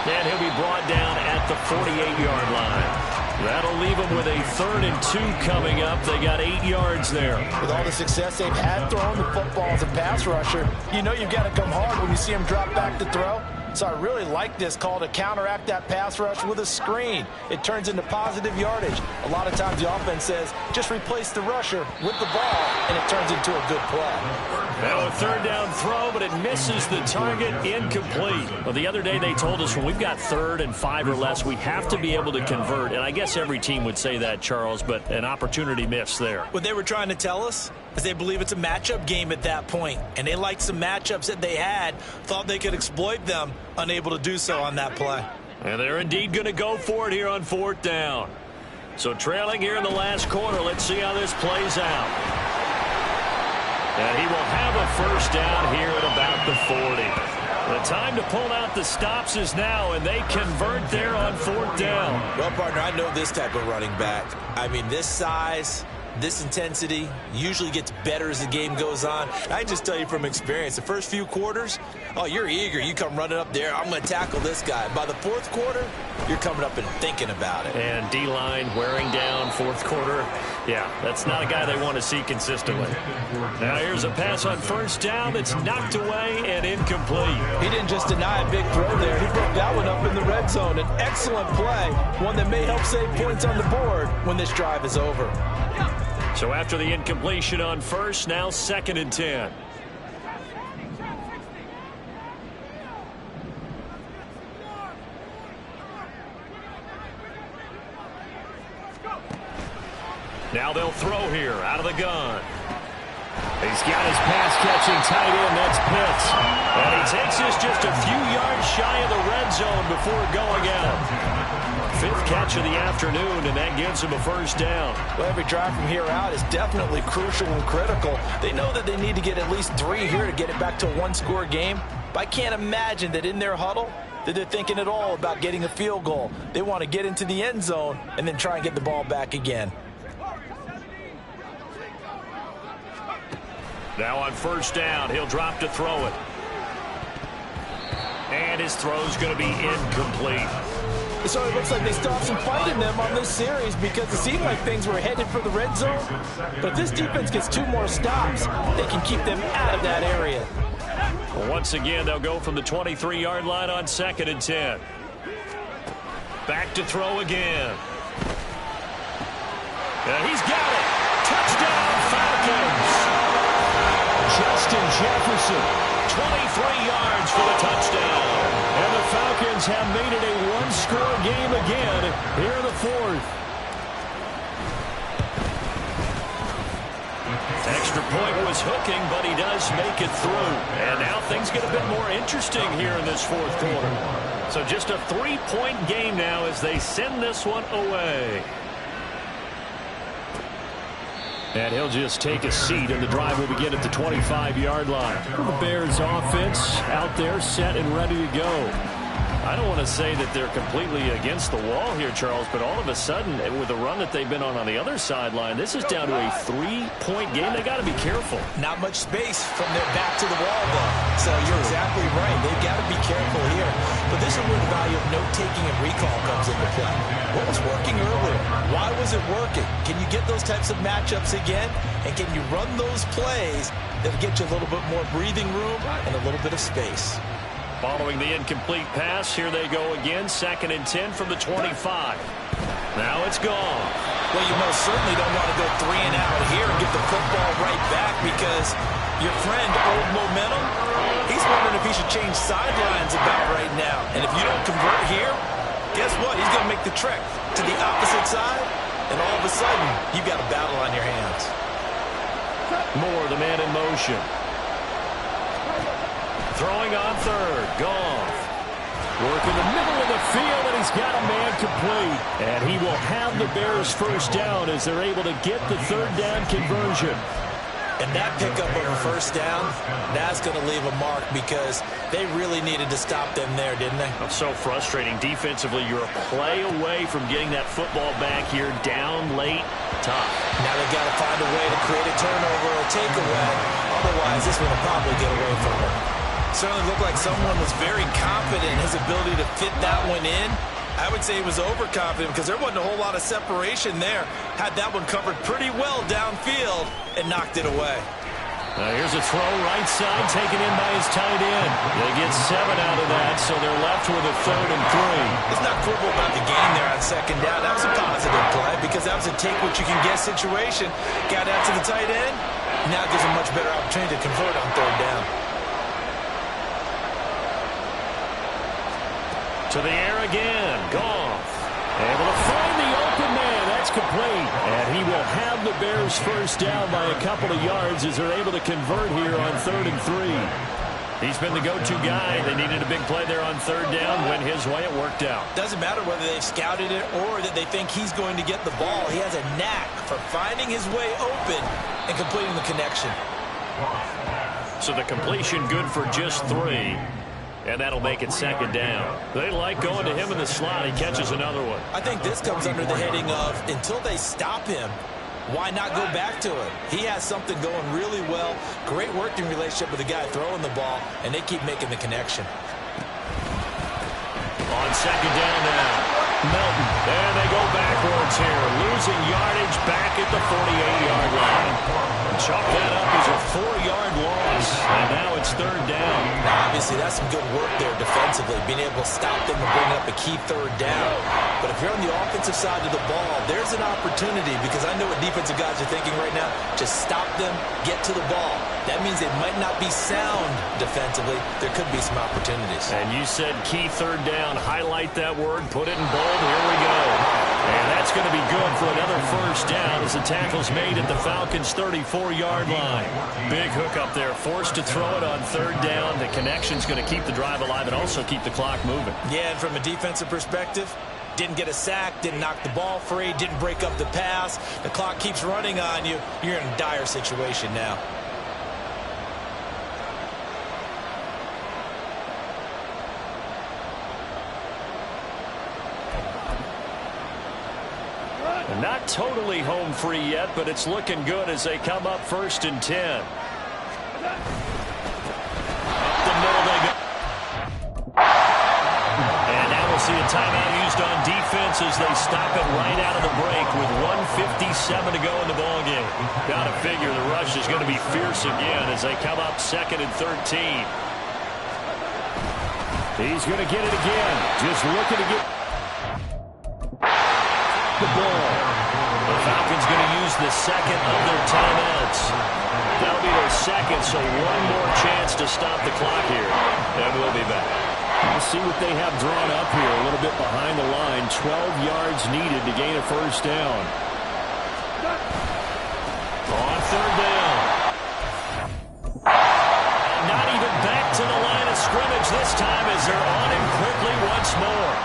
And he'll be brought down at the 48-yard line. That'll leave them with a 3rd and 2 coming up. They got 8 yards there. With all the success they've had throwing the football as a pass rusher, you know you've got to come hard when you see him drop back to throw. So I really like this call to counteract that pass rush with a screen. It turns into positive yardage. A lot of times the offense says, just replace the rusher with the ball, and it turns into a good play. Now a 3rd down throw, but it misses the target, incomplete. Well, the other day they told us when we've got 3rd and 5 or less, we have to be able to convert. And I guess every team would say that, Charles, but an opportunity missed there. What they were trying to tell us is they believe it's a matchup game at that point, and they liked some matchups that they had, thought they could exploit them, unable to do so on that play. And they're indeed going to go for it here on 4th down. So trailing here in the last quarter, let's see how this plays out. And he will have a first down here at about the 40. The time to pull out the stops is now, and they convert there on 4th down. Well, partner, I know this type of running back. I mean, this size, this intensity usually gets better as the game goes on. I just tell you from experience, the first few quarters, oh, you're eager. You come running up there, I'm going to tackle this guy. By the 4th quarter, you're coming up and thinking about it. And D-line wearing down 4th quarter. Yeah, that's not a guy they want to see consistently. Now here's a pass on first down that's knocked away and incomplete. He didn't just deny a big throw there. He broke that one up in the red zone. An excellent play, one that may help save points on the board when this drive is over. So after the incompletion on first, now 2nd and 10. Now they'll throw here out of the gun. He's got his pass-catching tight end. That's Pitts. And he takes this just a few yards shy of the red zone before going out. 5th catch of the afternoon, and that gives him a first down. Well, every drive from here out is definitely crucial and critical. They know that they need to get at least 3 here to get it back to a 1-score game. But I can't imagine that in their huddle that they're thinking at all about getting a field goal. They want to get into the end zone and then try and get the ball back again. Now on first down, he'll drop to throw it. And his throw's going to be incomplete. So it looks like they stopped some fight in them on this series because it seemed like things were headed for the red zone. But if this defense gets 2 more stops, they can keep them out of that area. Well, once again, they'll go from the 23-yard line on 2nd and 10. Back to throw again. And he's got it. Touchdown, Falcons. Justin Jefferson, 23 yards for the touchdown. And the Falcons have made it a 1-score game again here in the 4th. Extra point was hooking, but he does make it through. And now things get a bit more interesting here in this 4th quarter. So just a 3-point game now as they send this one away. And he'll just take a seat, and the drive will begin at the 25-yard line. The Bears offense out there set and ready to go. I don't want to say that they're completely against the wall here, Charles, but all of a sudden, with the run that they've been on the other sideline, this is down to a 3-point game. They got to be careful. Not much space from their back to the wall, though. So you're exactly right. They've got to be careful here. But this is where the value of note-taking and recall comes into play. What was working earlier? Why was it working? Can you get those types of matchups again? And can you run those plays that'll get you a little bit more breathing room and a little bit of space? Following the incomplete pass, here they go again. 2nd and 10 from the 25. Now it's gone. Well, you most certainly don't want to go 3 and out here and get the football right back because your friend, Old Momentum, he's wondering if he should change sidelines about right now. And if you don't convert here, guess what? He's going to make the trek to the opposite side, and all of a sudden, you've got a battle on your hands. Moore, the man in motion. Throwing on 3rd. Goff. Working the middle of the field, and he's got a man complete. And he will have the Bears first down as they're able to get the 3rd down conversion. And that pickup of a first down, that's going to leave a mark because they really needed to stop them there, didn't they? It's so frustrating. Defensively, you're a play away from getting that football back here, down late, tough. Now they've got to find a way to create a turnover or a takeaway. Otherwise, this one will probably get away from them. Certainly looked like someone was very confident in his ability to fit that one in. I would say he was overconfident because there wasn't a whole lot of separation there. Had that one covered pretty well downfield and knocked it away. Here's a throw right side taken in by his tight end. They get 7 out of that, so they're left with a 3rd and 3. Let's not quibble about the gain there on 2nd down. That was a positive play because that was a take-what-you-can-get situation. Got out to the tight end. Now gives a much better opportunity to convert on 3rd down. To the air again. Goff. Able to find the open man. That's complete. And he will have the Bears first down by a couple of yards as they're able to convert here on 3rd and 3. He's been the go-to guy. They needed a big play there on 3rd down. Went his way. It worked out. Doesn't matter whether they've scouted it or that they think he's going to get the ball. He has a knack for finding his way open and completing the connection. So the completion good for just 3. And that'll make it 2nd down. They like going to him in the slot. He catches another one. I think this comes under the heading of until they stop him, why not go back to it? He has something going really well. Great working relationship with the guy throwing the ball, and they keep making the connection. On 2nd down now, Melton. And they go backwards here. Losing yardage back at the 48-yard line. Chalk that up as a 4-yard loss. And now it's 3rd down. Now, obviously, that's some good work there defensively, being able to stop them and bring up a key 3rd down. But if you're on the offensive side of the ball, there's an opportunity because I know what defensive guys are thinking right now. Just stop them, get to the ball. That means it might not be sound defensively. There could be some opportunities. And you said key 3rd down. Highlight that word. Put it in bold. Here we go. And that's going to be good for another first down as the tackle's made at the Falcons' 34-yard line. Big hook up there. Forced to throw it on 3rd down. The connection's going to keep the drive alive and also keep the clock moving. Yeah, and from a defensive perspective, didn't get a sack, didn't knock the ball free, didn't break up the pass. The clock keeps running on you. You're in a dire situation now. Not totally home free yet, but it's looking good as they come up 1st and 10. Up the middle they go. And now we'll see a timeout used on defense as they stop it right out of the break with 1:57 to go in the ballgame. Got to figure the rush is going to be fierce again as they come up 2nd and 13. He's going to get it again. Just looking to get the ball. The Falcons going to use the 2nd of their timeouts. That'll be their 2nd, so one more chance to stop the clock here. And we'll be back. We'll see what they have drawn up here. A little bit behind the line. 12 yards needed to gain a first down. On 3rd down. Not even back to the line of scrimmage this time as they're on him quickly once more.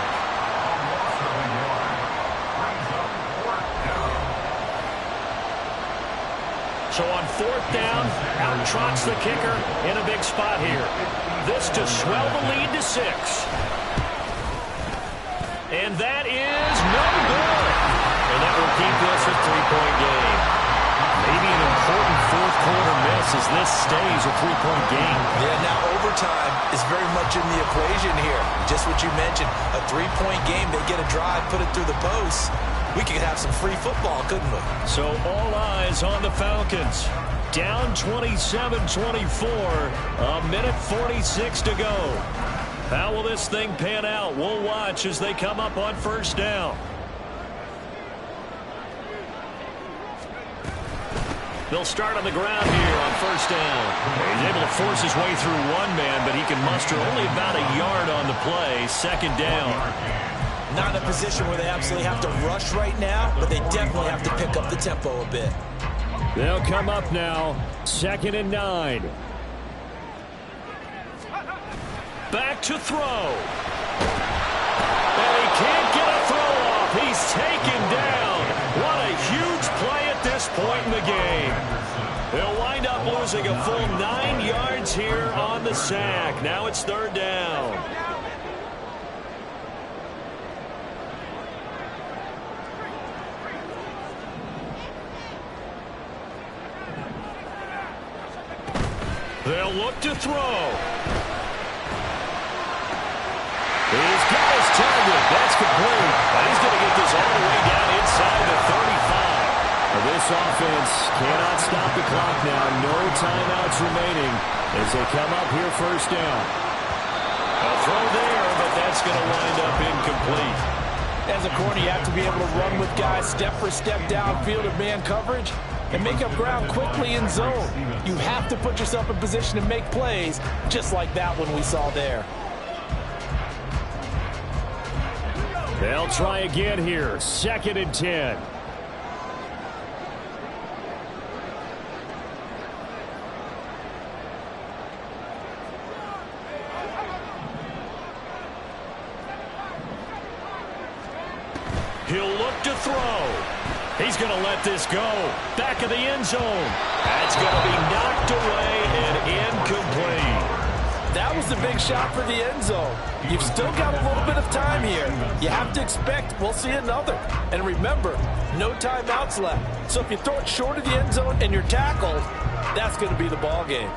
So on 4th down, out trots the kicker in a big spot here. This to swell the lead to 6. And that is no good. And that will keep this a 3-point game. Maybe an important 4th quarter miss as this stays a 3-point game. Yeah, now overtime is very much in the equation here. Just what you mentioned, a 3-point game. They get a drive, put it through the post. We could have some free football, couldn't we? So all eyes on the Falcons. Down 27-24, a minute 46 to go. How will this thing pan out? We'll watch as they come up on first down. They'll start on the ground here on first down. He's able to force his way through one man, but he can muster only about a yard on the play. Second down. Not in a position where they absolutely have to rush right now, but they definitely have to pick up the tempo a bit. They'll come up now. 2nd and 9. Back to throw. And he can't get a throw off. He's taken down. What a huge play at this point in the game. They'll wind up losing a full 9 yards here on the sack. Now it's 3rd down. They'll look to throw. He's got his target. That's complete. He's going to get this all the way down inside the 35. This offense cannot stop the clock now. No timeouts remaining as they come up here first down. A throw there, but that's going to wind up incomplete. As a corner, you have to be able to run with guys step for step downfield of man coverage and make up ground quickly in zone. You have to put yourself in position to make plays, just like that one we saw there. They'll try again here. 2nd and 10. He'll look to throw. He's going to let this go. Back of the end zone. That's going to be knocked away and incomplete. That was the big shot for the end zone. You've still got a little bit of time here. You have to expect we'll see another. And remember, no timeouts left. So if you throw it short of the end zone and you're tackled, that's going to be the ball game.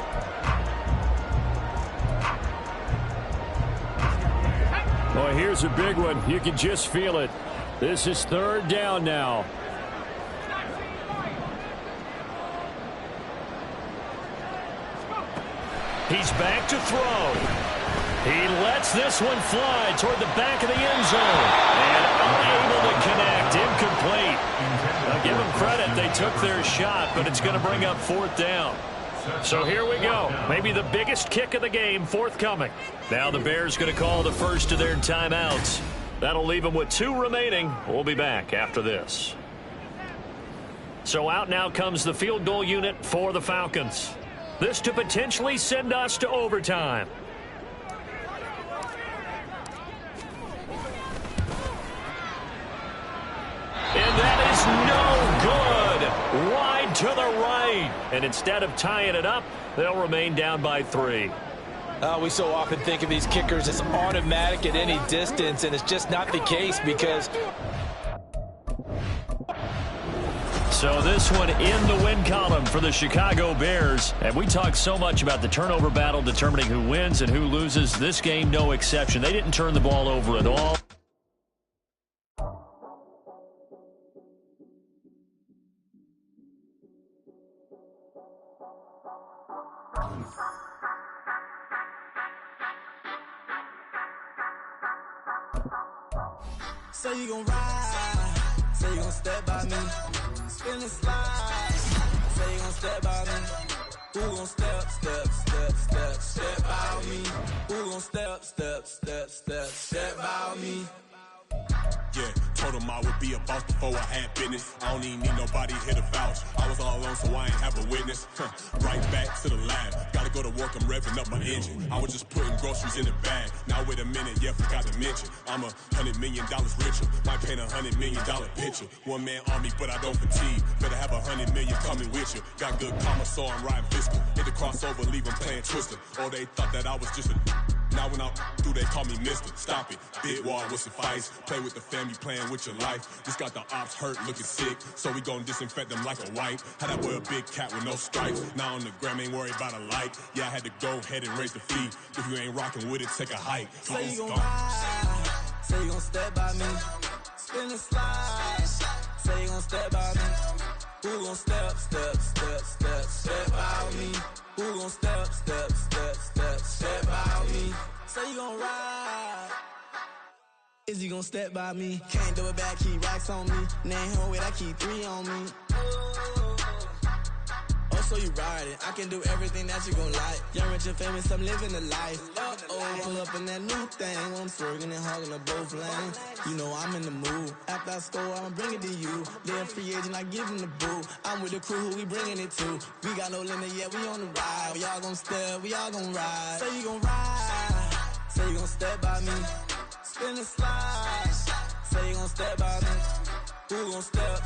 Well, here's a big one. You can just feel it. This is 3rd down now. He's back to throw. He lets this one fly toward the back of the end zone. And unable to connect. Incomplete. Now give them credit. They took their shot, but it's going to bring up 4th down. So here we go. Maybe the biggest kick of the game forthcoming. Now the Bears going to call the first of their timeouts. That'll leave them with 2 remaining. We'll be back after this. So out now comes the field goal unit for the Falcons. This to potentially send us to overtime. And that is no good. Wide to the right. And instead of tying it up, they'll remain down by 3. We so often think of these kickers as automatic at any distance, and it's just not the case because... So this one in the win column for the Chicago Bears. And we talked so much about the turnover battle determining who wins and who loses. This game, no exception. They didn't turn the ball over at all. Say you gon' ride, say you gon' step by me, spin and slide, say you gon' step by me, who gon' step by me, who gon' step by me. Yeah, told him I would be a boss before I had business. I don't even need nobody here to vouch. I was all alone, so I ain't have a witness. Right back to the lab. Gotta go to work, I'm revving up my engine. I was just putting groceries in the bag. Now wait a minute, yeah, forgot to mention. I'm $100 million richer. Might paint $100 million picture. One man army, but I don't fatigue. Better have 100 million coming with you. Got good karma, so I'm riding fiscal. Hit the crossover, leave them playing Twister. Oh, they thought that I was just a... Now when I'm through, they call me Mister. Stop it. Big wall with suffice. Play with the family, playing with your life. This got the ops hurt, looking sick. So we gon' disinfect them like a wipe. Had that boy a big cat with no stripes. Now on the gram, ain't worried about a light. Yeah, I had to go ahead and raise the fee. If you ain't rocking with it, take a hike. Say you gon' ride, say you gon' step by me, spin and slide. Say you gon' step by me, who gon' step by me, who gon' step by me. So you gon' ride. Is you gon' step by me? Can't do it back, keep racks on me. Name home with I keep 3 on me. Oh, so you riding. I can do everything that you gon' like. Young, rich, and famous, I'm living the life. Uh-oh, pull up in that new thing. When I'm swerving and hogging the both lanes. You know I'm in the mood. After I score, I'ma bring it to you. They're a free agent, I give them the boo. I'm with the crew, who we bringing it to. We got no limit yet, we on the ride. We all gon' step, we all gon' ride. Say you gon' ride. Say you gon' step by me. Spin and slide. Say you gon' step by me. Who gon' step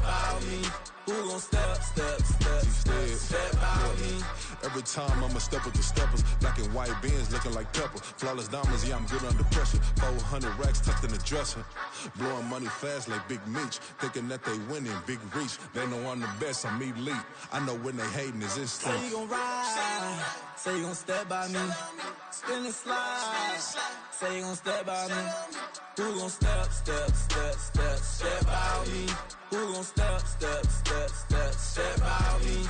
by me? Who gon' step by me? Every time I'ma step with the steppers. Black and white beans looking like pepper. Flawless diamonds, yeah, I'm good under pressure. 400 racks tucked in the dresser. Blowing money fast like Big Meech. Thinking that they winning, big reach. They know I'm the best, I'm elite. I know when they hating is instinct. Say you gon' ride. Say you gon' step by me. Spin and slide. Say you gon' step by me. Who gon' step by me? Who gon' step by me?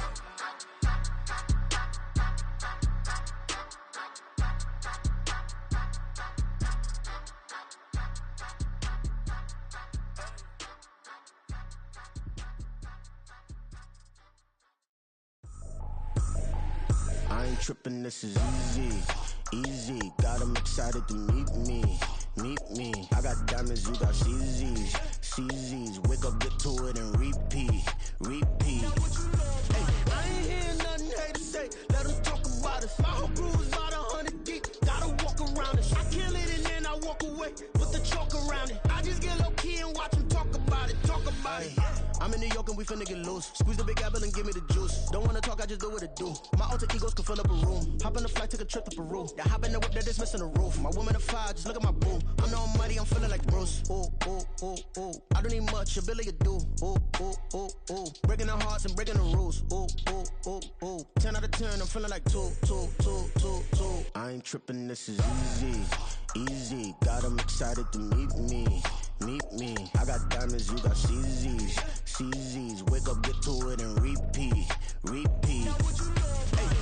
I ain't trippin', this is easy. Got 'em excited to meet me. I got diamonds, you got CZs. Wake up, get to it, and repeat. Hey, I ain't hearing nothing hate to say. Let 'em talk about us. My whole crew is about 100 deep. Gotta walk around it. I kill it and then I walk away with the chalk around it. I just get low key and watch 'em talk about it. I'm in New York and we finna get loose. Squeeze the big apple and give me the juice. Don't wanna talk, I just do what it do. My alter egos can fill up a room. Hop on the flight, take a trip to Peru. They hop in the whip, that is missing the roof. My woman a fire, just look at my boo. I'm no money, I'm feeling like Bruce. Ooh. I don't need much, ability to do. Ooh. Breaking the hearts and breaking the rules. Ooh. 10 out of 10, I'm feeling like 2. I ain't tripping, this is easy. Got 'em excited to meet me. I got diamonds, you got CZs. Wake up, get to it, and repeat. Hey,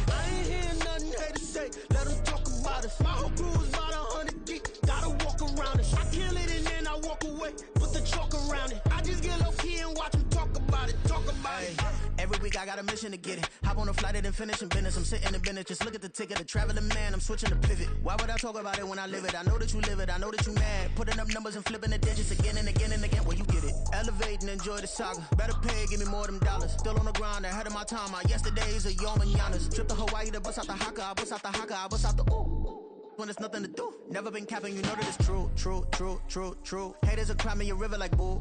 I ain't hearing nothing hate to say. Let 'em talk about us. My whole crew is about 100 deep. Gotta walk around it. I kill it and then I walk away with the chalk around it. I just get low key and watch 'em talk about it. Every week I got a mission to get it. Hop on a flight and finish in business. I'm sitting in business, just look at the ticket. A traveling man, I'm switching to pivot. Why would I talk about it when I live it? I know that you live it, I know that you mad. Putting up numbers and flipping the digits again and again and again. Well, you get it. Elevate and enjoy the saga. Better pay, give me more them dollars. Still on the grind, ahead of my time. My yesterdays are your mananas. Trip to Hawaii to bust out the haka. I bust out the haka, I bust out the ooh. When there's nothing to do. Never been capping, you know that it's true. Haters are climbing your river like boo.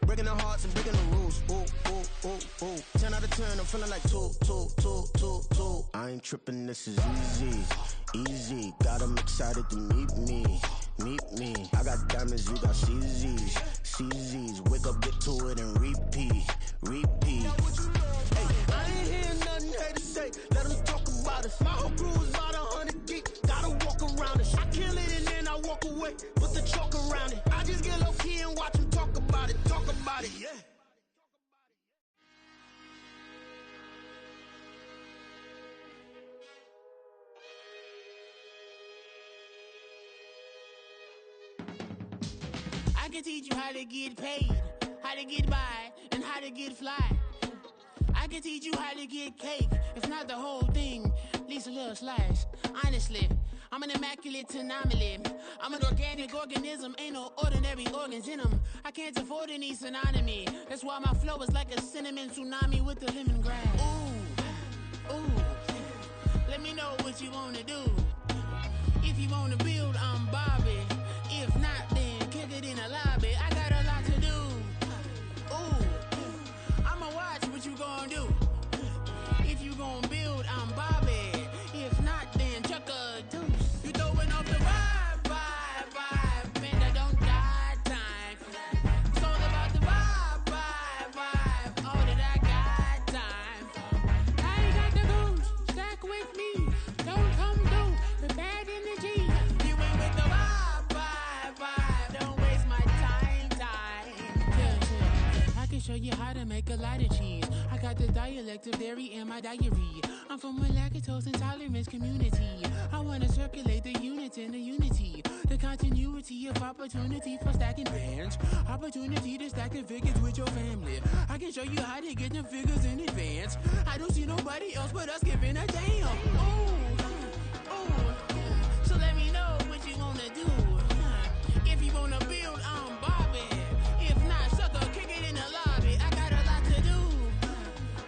Breaking the hearts and breaking the rules. Ooh. 10 out of 10, I'm feeling like 2. I ain't tripping, this is easy. Got 'em excited to meet me. I got diamonds, you got CZs. Wake up, get to it, and repeat. Hey, I ain't hearing nothing hate to say. Let 'em talk about us. My whole crew is about 100 deep. Gotta walk around it. I kill it and then I walk away with the chalk around it. I just get low key and watch 'em talk about it. Yeah. I can teach you how to get paid, how to get by, and how to get fly. I can teach you how to get cake, if not the whole thing, at least a little slice. Honestly, I'm an immaculate anomaly. I'm an organic organism, ain't no ordinary organs in them. I can't afford any synonymy. That's why my flow is like a cinnamon tsunami with the lemongrass. Ooh, let me know what you wanna do. If you wanna build, I'm Bobby. If not, then kick it in the lobby. I got a lot to do. Ooh, I'ma watch what you gon' do. If you gon' build, I'm Bobby. If not, then chuck a deuce. You throwing off the vibe. Man, I don't got time. It's all about the vibe. All that I got time. I ain't got the goose. Stack with me. Don't come through the bad energy. You ain't with the vibe. you how to make a lot of cheese. I got the dialect of dairy in my diary. I'm from a lactose intolerance community. I wanna circulate the units and the unity, the continuity of opportunity for stacking bands, opportunity to stack the figures with your family. I can show you how to get them figures in advance. I don't see nobody else but us giving a damn. Ooh, ooh. So let me know what you wanna do. If you wanna build, I'm Bobby. If not, sucker, kick it in the lobby. I got a lot to do.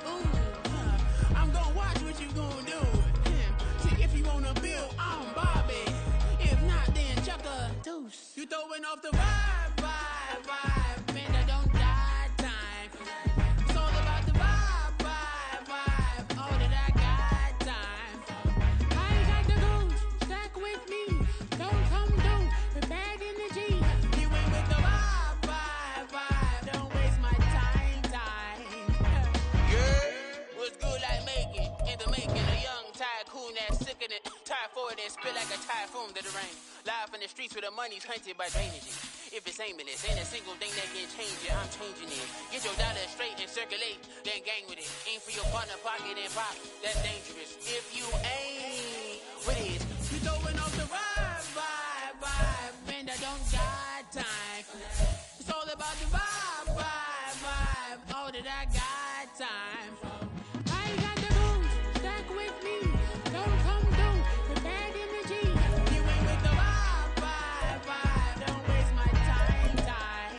Ooh, I'm gonna watch what you gonna do. See, if you wanna build, I'm Bobby. If not, then chuck a deuce. You throwing off the vibe, vibe, vibe. Man, I don't die time. It's all about the vibe, vibe, vibe. All that I got time. I ain't got the goose, stack with me. Don't come through with bad energy. You ain't with the vibe, vibe, vibe. Don't waste my time, time. Yeah, what's good like making? In the making, a young tycoon that's sick of it. Tired for it and spit like a typhoon to the rain. Live in the streets where the money's hunted by drainage. If it's aimless, ain't a single thing that can change it. I'm changing it. Get your dollar straight and circulate, then gang with it. Aim for your partner, pocket and pop. That's dangerous. If you ain't with it, you throwing off the vibe, vibe, vibe. Man, I don't got time. It's all about the vibe, vibe, vibe. All that I got time. I ain't got the booze, stack with me. Don't come through with bad energy. You ain't with the vibe, vibe, vibe. Don't waste my time, time.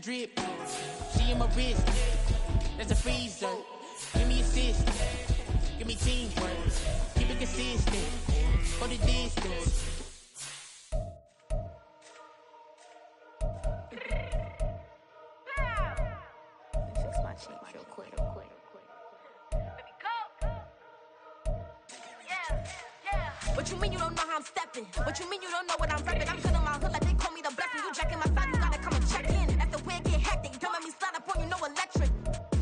Drip, she in my wrist, that's a freezer. Give me assist, give me teamwork, keep it consistent, for the distance. Fix my cheeks real quick. What you mean you don't know how I'm stepping? What you mean you don't know what I'm repping? I'm good on my hood like they call me the blessing. You jacking my side, you gotta come and check in. That's the way it get hectic. Don't make me slide up on you, no electric.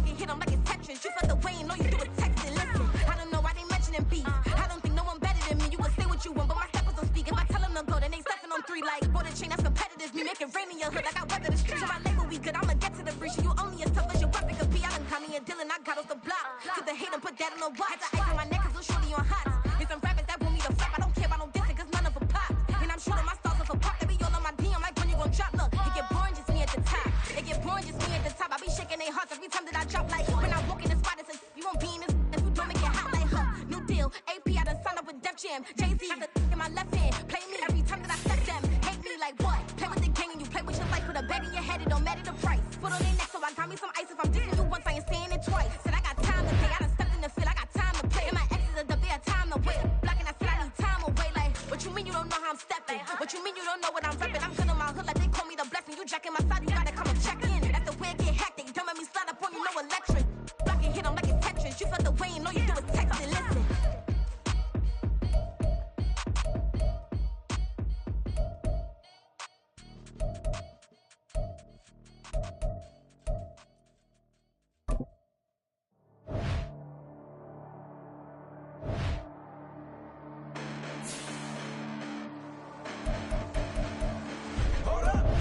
You hit them like it's Tetris. You felt the way and know you do it texting. Listen, I don't know why they mentioning beef. I don't think no one better than me. You can say what you want, but my steppers don't speak. If I tell them to go, then they stepping on 3 like border chain. That's competitive. Me make it rain in your hood like I weather the streets. My label we good. I'ma get to the breach. You only as tough as your weapon could be. I done Connie and Dylan. I got off the block. Took the hate and put that on the watch. The ice on my neck is so shorty on hot. It's some rappers that want me to flop. I don't care about no dissing, cause none of them pop. And I'm shooting my stars off a pop. They be all on my DM like when you gon' drop. Look, it get boring just me at the top. It get boring just me at the top. I be shaking their hearts every time that I drop. Like when I walk in the spot, it says you won't be in this. If you don't make it hot like her. New deal, AP, I done signed up with Def Jam. Jay-Z got the in my left hand. Play me every time that I step them. Hate me like what? Play with the gang and you play with your life. Put a bag in your head, it don't matter the price. Put on their neck, so I got me some ice. If I'm dissing you once, I ain't saying it twice. Said I got time to pay. I done stepped in the field, I got time to play. And my exes are up there, time to wait. Blocking, I said I need time away. Like, what you mean you don't know how I'm stepping? What you mean you don't know what I'm repping? I'm good on my hood like they call me the blessing. You jacking my side, you gotta come and check in. That's the way it get hectic. Don't make me slide up on you, no electric. Blocking, hit them like it's Tetris. You felt the way and know you do it texting. Listen. Hold up.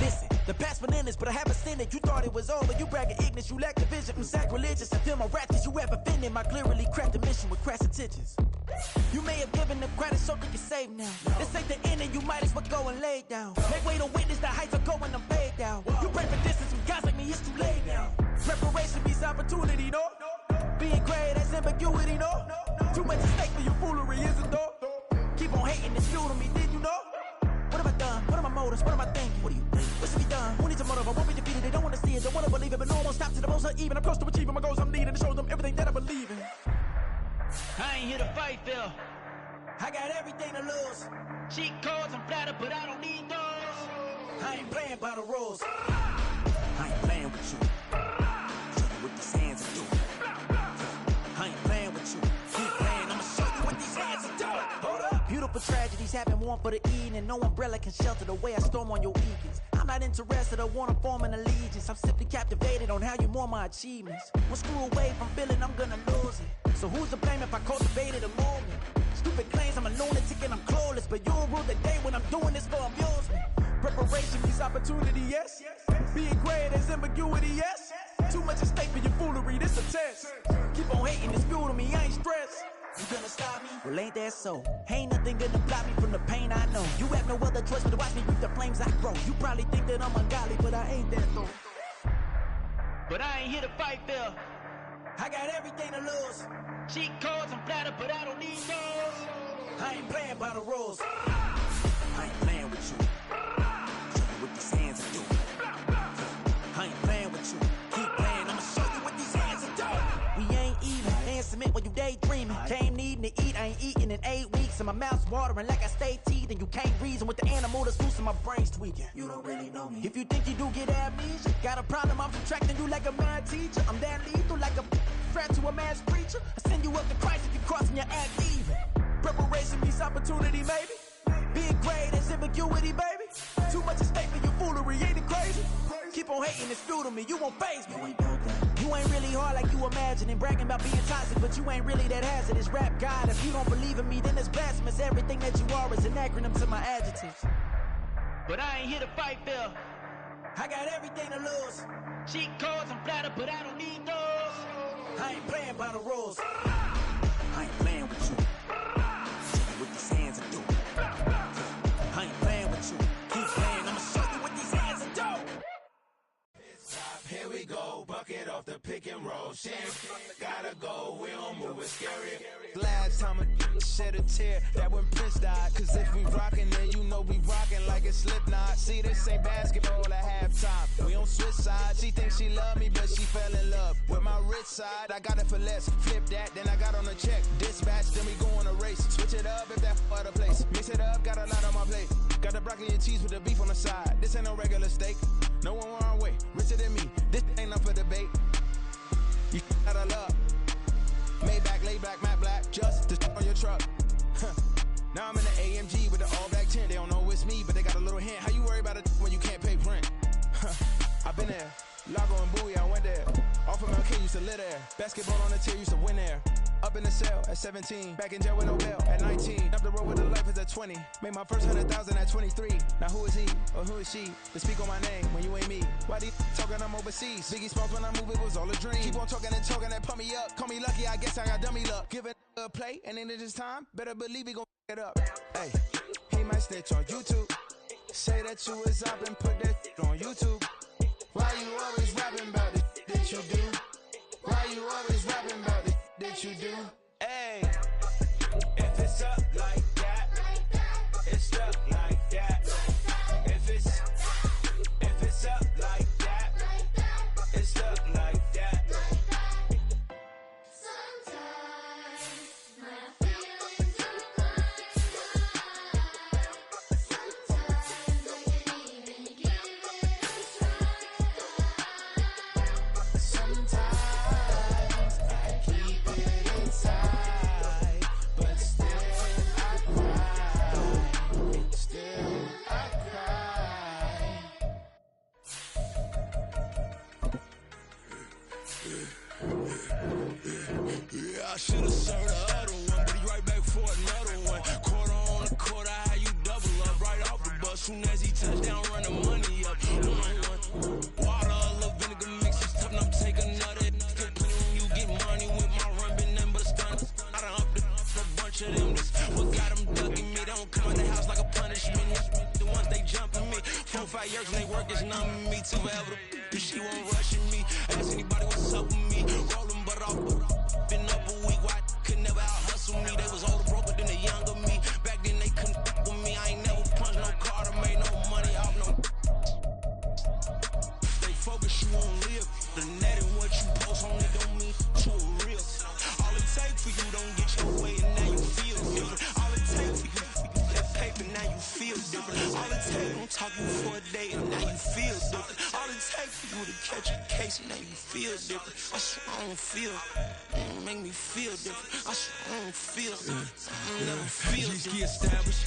past bananas, but I haven't seen it. You thought it was over, you bragging ignorance, you lack the vision from sacrilegious. I feel my wrath cause you have offended my clearly crafted mission with crass intentions. You may have given them credit so they can save now. This ain't the end and you might as well go and lay down. Make way to witness the heights are going, I'm paid down. You pray for distance from guys like me, it's too late now. Preparation means opportunity, no? Being great, that's ambiguity, no? Too much at stake for your foolery, isn't though? Keep on hating and fueling me, did you know? What have I done? What are my motives? What am I thinking? What do you think? What should be done? Who needs a motive? I won't be defeated. They don't want to see it, don't want to believe it, but no one won't stop to the most uneven. I'm close to achieving my goals I'm needing to show them everything that I believe in. I ain't here to fight, Phil. I got everything to lose. Cheat codes, I'm flattered, but I don't need those. I ain't playing by the rules. I ain't playing with you. Show you what these hands are doing. I ain't playing with you. Keep playing, I'ma show you what these hands are doing. Hold up. Beautiful tragedies happen, one for the evening. No umbrella can shelter the way I storm on your weekends. I'm not interested or wanna form an allegiance. I'm simply captivated on how you mourn my achievements. One screw away from feeling I'm gonna lose it. So who's to blame if I cultivated a moment? Stupid claims I'm a lunatic and I'm clueless, but you'll rule the day when I'm doing this for amusement. Preparation means opportunity, yes. Being great is ambiguity, yes. Too much at stake for your foolery, this a test. Keep on hating, it's fuel to me, I ain't stressed. You gonna stop me? Well, ain't that so? Ain't nothing gonna block me from the pain I know. You have no other choice but to watch me reap the flames I grow. You probably think that I'm ungodly, but I ain't that though. But I ain't here to fight, Phil. I got everything to lose. Cheat codes, I'm flattered, but I don't need those. I ain't playing by the rules. I ain't playing with you. Show you what these hands are doing. I ain't playing with you. Keep playing, I'ma show you what these hands are doing. We ain't even. Ain't submit when you daydreaming. Came needing to eat, I ain't eating in 8 weeks. And my mouth's watering like I stay teeth. And you can't reason with the animal that's loose and my brain's tweaking. You don't really know me. If you think you do get amnesia, got a problem, I'm subtracting you like a mad teacher. I'm that lethal like a threat to a mass preacher. I send you up to Christ if you crossing your act even. Preparation means opportunity, baby. Being great is ambiguity, baby. Too much at stake for your foolery, ain't it crazy? Keep on hating, it's fuel to me, you won't faze me. You ain't really hard like you imagining. Bragging about being toxic, but you ain't really that hazardous. Rap God, if you don't believe in me, then it's blasphemous. Everything that you are is an acronym to my adjectives. But I ain't here to fight, Phil. I got everything to lose. Cheat codes, I'm flattered, but I don't need those. I ain't playing by the rules. I ain't playing with you. Show you what these hands are doing. I ain't playing with you. Keep playing, I'ma show you what these hands are doing. Here we go, bucket off the pick and roll. Shit, gotta go, we don't move, it's scary. Last time a shed a tear, that when Prince died. Cause if we rockin', then you know we rockin' like a Slipknot. See, this ain't basketball at halftime. We don't switch sides. She thinks she love me, but she fell in love with my rich side. I got it for less, flip that, then I got on a check. Dispatch, then we go on a race. Switch it up if that other place. Mix it up, got a lot on my plate. Got the broccoli and cheese with the beef on the side. This ain't no regular steak. No one wrong way, richer than me. This ain't up for debate. You out of luck. Maybach, lay back, matte black. Just the on your truck. Now I'm in the AMG with the all black tint. They don't know it's me, but they got a little hint. How you worry about it when you can't pay rent? I've been there. Lago and Bowie, I went there. Off of MLK, used to live there. Basketball on the tier, used to win there. Up in the cell at 17. Back in jail with no bail at 19. Up the road with the life is at 20. Made my first 100,000 at 23. Now who is he or who is she to speak on my name when you ain't me? Why they talking I'm overseas? Biggie Smalls when I move, it was all a dream. Keep on talking and pump me up. Call me lucky, I guess I got dummy luck. Give it a play, and then it's time. Better believe he gon' it up. Hey, he might snitch on YouTube. Say that you was up and put that on YouTube. Why you always rapping about it that you do? Why you always rapping about it that you do? Hey, if it's up like that, it's stuck like that. If it's up like that, it's stuck like that. Sometimes my feelings are blind. Sometimes I can't even give it a try. Sometimes I keep it inside, but still I cry. Still I cry. Yeah, I should've served the other one, but he right back for another one. Quarter on the quarter, how you double up right off the bus. Soon as he touched down, run the money up. One-on-one. like yours and they work is numbing me too forever. Cause she won't rushing me. Ask anybody what's up with me. Rollin' but off. Been up a week, why could never out hustle me? They was older, broker than the younger me. Back then they couldn't with me. I ain't never punched no card or made no money off no. They focus, you won't live. The net and what you post on it don't mean you a real. All it take for you don't get your way and now you feel different. All it take for you that paper, now you feel different. All it take, don't talk you for a day and now you feel different. All it take for you to catch a case and now you feel different. I swear I don't feel, make me feel different. I swear I don't feel, I never feel different. Get established.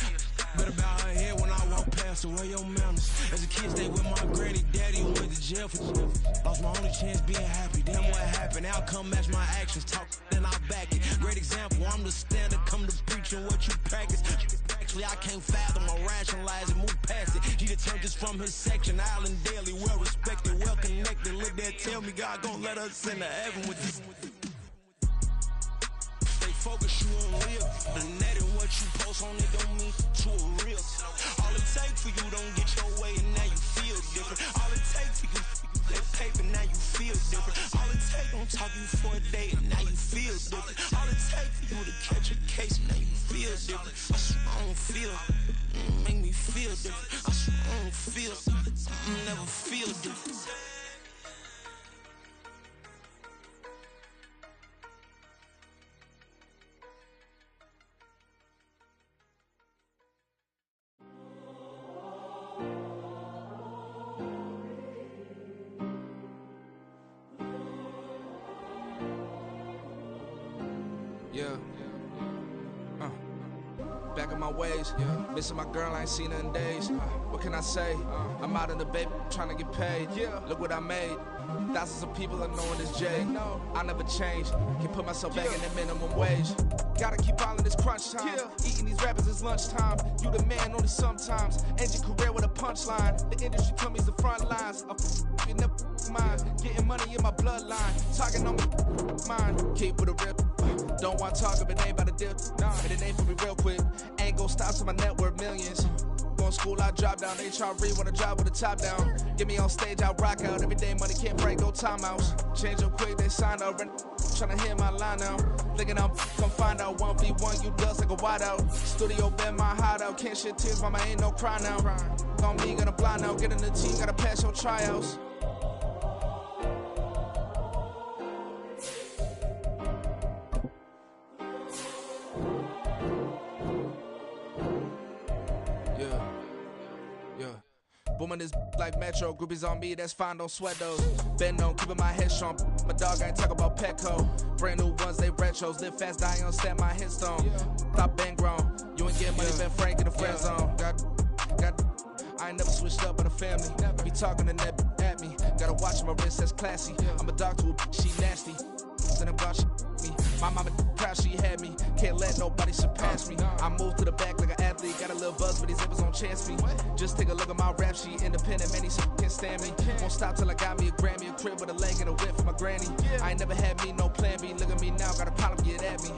Better bow her head when I walk past her. Where your manners? As a kid, stay with my granny, daddy, who went to jail for lost my only chance being happy. Damn, what happened? Outcome match my actions. Talk, then I'll back it. Great example, I'm the standard. Come to preaching what you practice. Actually, I can't fathom or rationalize and move past it. He just turned this from his section. Island daily, well respected, well connected. Look there, tell me God gon' let us into heaven with this. Focus, you won't live. The net and what you post on it don't mean you a real. All it take for you don't get your way and now you feel different. All it take for you that paper, now you feel different. All it take, don't talk you for a day and now you feel different. All it take for you to catch a case and now you feel different. I swear I don't feel, make me feel different. I swear I don't feel, never feel different. Yeah. Back in my ways. Missing my girl, I ain't seen her in days. What can I say? I'm out in the baby, trying to get paid. Look what I made. Thousands of people are knowing this Jay. I never change. Can put myself back in the minimum wage. Gotta keep all in this crunch time. Eating these rappers is lunchtime. You the man only sometimes. End your career with a punchline. The industry told me it's the front lines. You never mind. Getting money in my bloodline. Talking on my mind. Keep with a rip. Don't want to talk if it ain't about a dip. And it ain't for me real quick. Ain't gon' stop till my net worth millions. Going school, I drop down. They try to read when I drop with the top down. Get me on stage, I rock out. Every day money can't break, go timeouts. Change up quick, they sign up. Tryna hear my line now. Thinking I'm come find out 1v1, you dust like a wideout. Studio been my hideout. Can't shed tears, mama ain't no cry now. On me, gonna blind out. Get in the team, gotta pass your tryouts. Booming this like Metro, groupies on me, that's fine, don't sweat those. Been on, keeping my head strong. My dog ain't talk about Petco. Brand new ones, they retros. Live fast, die on set, my headstone. Stop been grown. You ain't getting money, been Frank in the friend zone. Got, I ain't never switched up in a family. Be talking to that at me. Gotta watch my wrist, that's classy. I'm a dog to a she nasty. And I'm about me. My mama proud she had me. Can't let nobody surpass me. I moved to the back like an athlete. Got a little buzz, but these zippers don't chance me. Just take a look at my rap sheet. Independent, man, these can't stand me. Won't stop till I got me a Grammy, a crib with a leg and a whip for my granny. I ain't never had me no plan B. Look at me now, got a problem, get at me.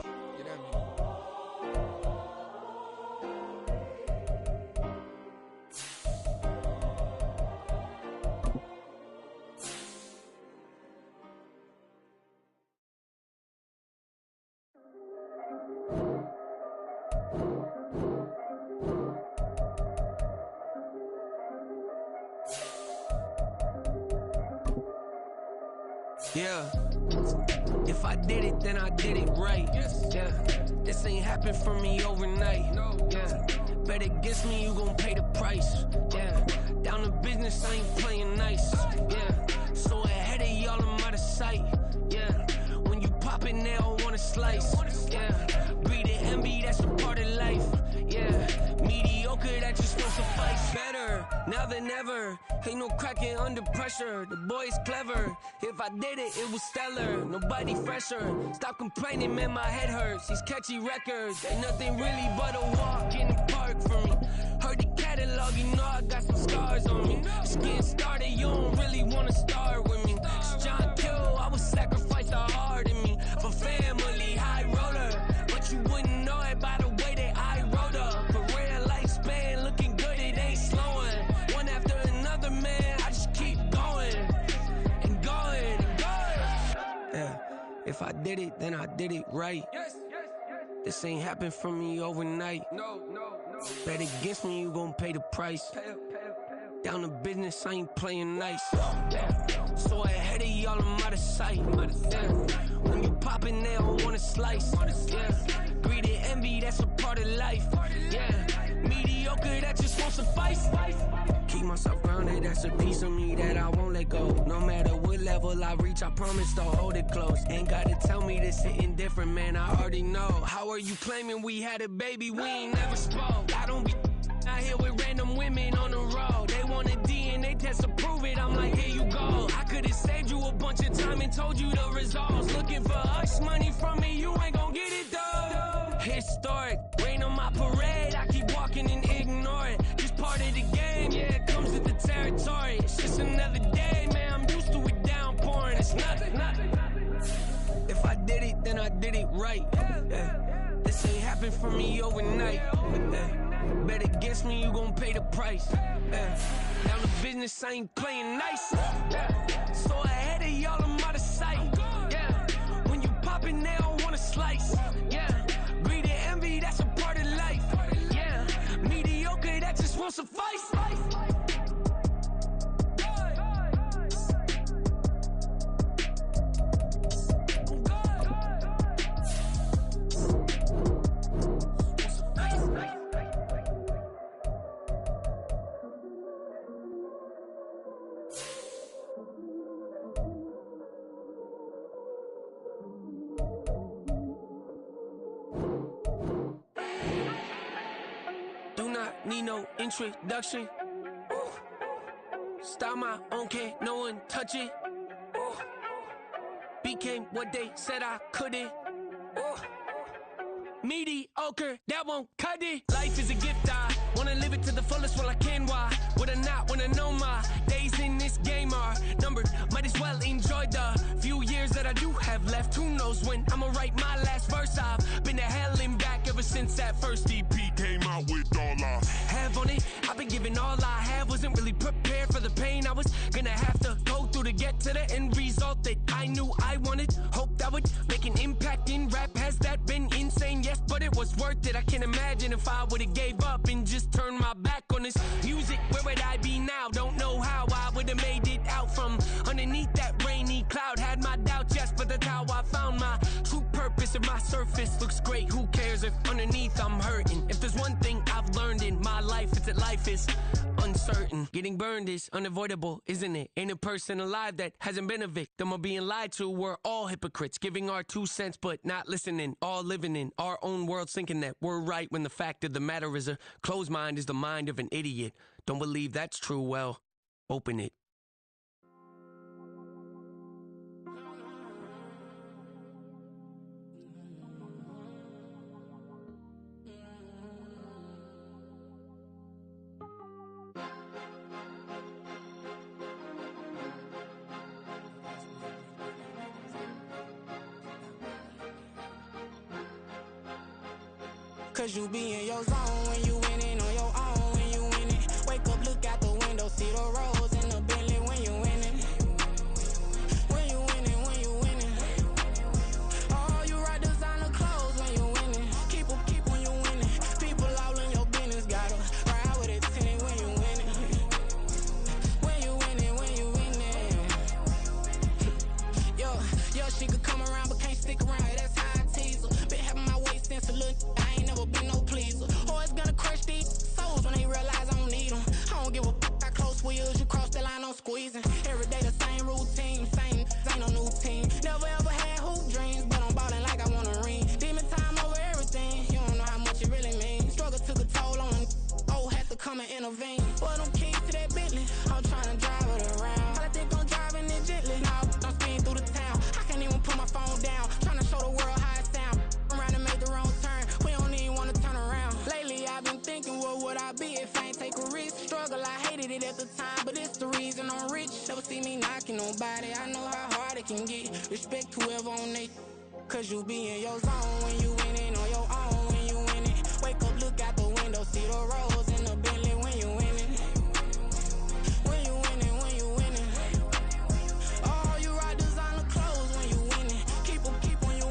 Yeah, if I did it, then I did it right. Yeah, this ain't happened for me overnight. Yeah, bet against me, you gon' pay the price. Yeah, down to business, I ain't playing nice. Yeah, so ahead of y'all, I'm out of sight. Yeah, when you pop it, they don't wanna slice. Yeah, breathing envy, that's a part of life. Yeah, mediocre, that just won't suffice. Better now than ever. Ain't no cracking under pressure. The boy's clever. If I did it, it was stellar. Nobody fresher. Stop complaining, man, my head hurts. These catchy records ain't nothing really but a walk in the park for me. Heard the catalog, you know I got some scars on me. Just getting started, you don't really wanna start with me. It's John Kill, I would sacrifice the heart in me for family, high roller. But you wouldn't know it by the way that I wrote up. Career lifespan looking good, it ain't slowing. One after another. did it, then I did it right. This ain't happened for me overnight. Bet against me, you gon' pay the price. Down to business, I ain't playing nice. So ahead of y'all, I'm out of sight. When you poppin', they don't wanna slice. Greed and envy, that's a part of life. Mediocre, that just won't suffice. Keep myself grounded, that's a piece of me that I won't let go. No matter what level I reach, I promise to hold it close. Ain't gotta tell me this hitting different, man, I already know. How are you claiming we had a baby, we ain't never spoke? I don't be out here with random women on the road. They want a DNA test to prove it, I'm like, here you go. I could've saved you a bunch of time and told you the results. Looking for hush money from me, you ain't gon' get it though. Historic, rain on my parade, I keep walking and ignore it. Just part of the game, yeah, it comes with the territory. It's just another day, man, I'm used to it downpouring. It's nothing. If I did it, then I did it right. This ain't happened for me overnight. Bet against me, you gon' pay the price. Down to business, I ain't playing nice. So ahead of y'all, I'm out of sight. When you poppin', they don't wanna slice. Greed and envy, that's a part of life. Mediocre, that just won't suffice. Need no introduction. Style my own, can't no one touch it. Became what they said I couldn't. Mediocre, that won't cut it. Life is a gift, I wanna live it to the fullest while I can. Why would I not wanna know my days in this game are numbered? Might as well enjoy the few years that I do have left. Who knows when I'ma write my last verse? I've been to hell and back ever since that first EP came out with all I have on it. I've been giving all I have, wasn't really prepared for the pain I was gonna have to go through to get to the end result that I knew I wanted. Hope that would make an impact in rap. Has that been insane? Yes, but it was worth it. I can't imagine if I would've gave up and just turned my back on this music. Where would I be now? Don't know how I would've made it out from underneath that rainy cloud. Had my doubts, yes, but that's how I found my true purpose. If my surface looks great, who cares if underneath I'm hurting? If there's one thing I've learned in my life, it's that life is uncertain. Getting burned is unavoidable, isn't it? Ain't a person alive that hasn't been a victim of being lied to. We're all hypocrites, giving our 2 cents but not listening. All living in our own world, thinking that we're right when the fact of the matter is a closed mind is the mind of an idiot. Don't believe that's true? Well, open it. Cause you be in your zone when you winning on your own when you winning. Wake up, look out the window, see the rose in the Bentley when you winning. When you winning, when you winning. Oh, you rock designer clothes when you winning. Keep when you winning. People all in your business, gotta ride with it tinted when you winning. When you winning, when you winning. Yo, she could come around but can't stick around. That's how I tease her. Been having my waist since a little. I ain't never been no pleaser. Always gonna crush these souls when they realize I don't need them. I don't give a f***, I close wheels, you cross the line, I'm squeezing. Every day the same routine, same, ain't no new team. Never ever had hoop dreams, but I'm ballin' like I want a ring. Demon time over everything, you don't know how much it really means. Struggle took a toll on them, oh, had to come and intervene. Boy, them keys to that Bentley, I'm tryna drive it around. I think I'm driving it gently, now I'm speeding through the town. I can't even put my phone down, tryna show the world how it sound. Around and make the wrong turn, we don't even wanna turn around. Lately I've been thinking, what would I be if I ain't take a risk? Struggle, I hated it at the time, but it's the reason I'm rich. Never see me knocking nobody, I know how hard it can get. Respect whoever on they, cause you be in your zone when you winning on your own when you winning. Wake up, look out the window, see the rose in the Bentley when you winning. When you winning, when you winning. Oh, you rock designer clothes when you winning. Keep when you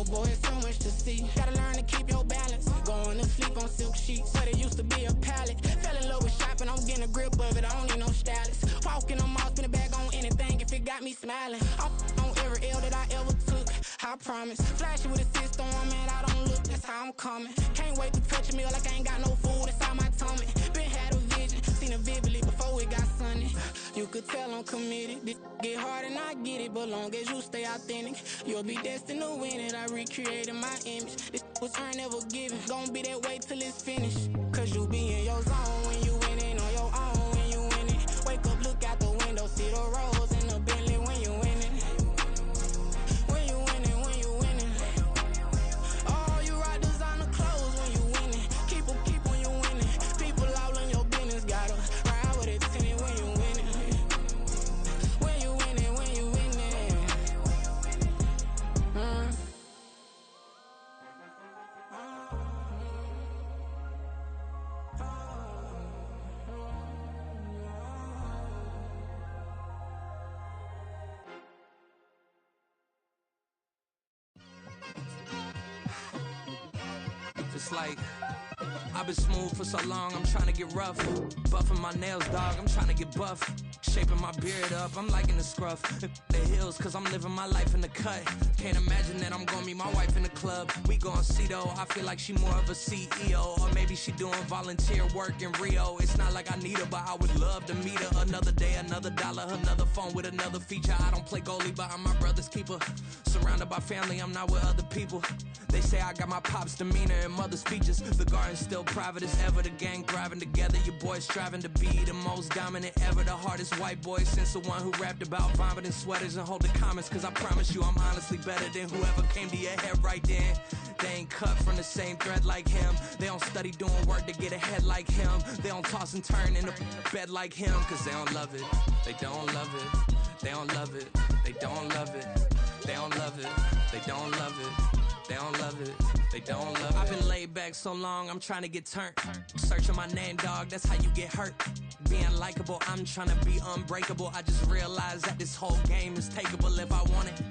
Oh boy, it's so much to see. Gotta learn to keep your balance. Going to sleep on silk sheets, but it used to be a pallet. Fell in love with shopping, I'm getting a grip of it. I don't need no stylist. Walking on mall, spin a bag on anything if it got me smiling. I'm on every L that I ever took, I promise. Flashy with a system, man, I don't look, that's how I'm coming. Can't wait to touch a meal like I ain't got no food inside my tummy. Been had a vision, seen it vividly before it got sunny. You could tell I'm committed. This get hard and I get it, but long as you stay authentic, you'll be destined to win it. I recreated my image. This was earned, never given. Gonna be that way till it's finished. Cause you be in your zone when you winning on your own when you win it. Wake up, look out the window, see the rose in the Bentley when you winning. When you winning, when you winning. Oh, you rock designer clothes when you winning. Keep when you winning. People all in your business, gotta ride with it tinted when you winning. When you winning, when you winning. It's like I've been smooth for so long, I'm trying to get rough. Buffing my nails, dog, I'm trying to get buff. Shaping my beard up, I'm liking the scruff. The hills, cause I'm living my life in the cut. Can't imagine that I'm gonna meet my wife in the club. We gon' see though, I feel like she more of a CEO. Or maybe she doing volunteer work in Rio. It's not like I need her, but I would love to meet her. Another day, another dollar, another phone with another feature. I don't play goalie, but I'm my brother's keeper. Surrounded by family, I'm not with other people. They say I got my pop's demeanor and mother's features. The garden's still private as ever. The gang thriving together. Your boys striving to be the most dominant ever. The hardest white boy since the one who rapped about vomiting sweaters and holding comments. Cause I promise you I'm honestly better than whoever came to your head right then. They ain't cut from the same thread like him. They don't study doing work to get ahead like him. They don't toss and turn in the bed like him. Cause they don't love it. They don't love it. They don't love it. They don't love it. They don't love it. They don't love it. They don't love it, they don't love it. I've been laid back so long, I'm trying to get turned. Searching my name, dog, that's how you get hurt. Being likable, I'm trying to be unbreakable. I just realized that this whole game is takeable if I want it.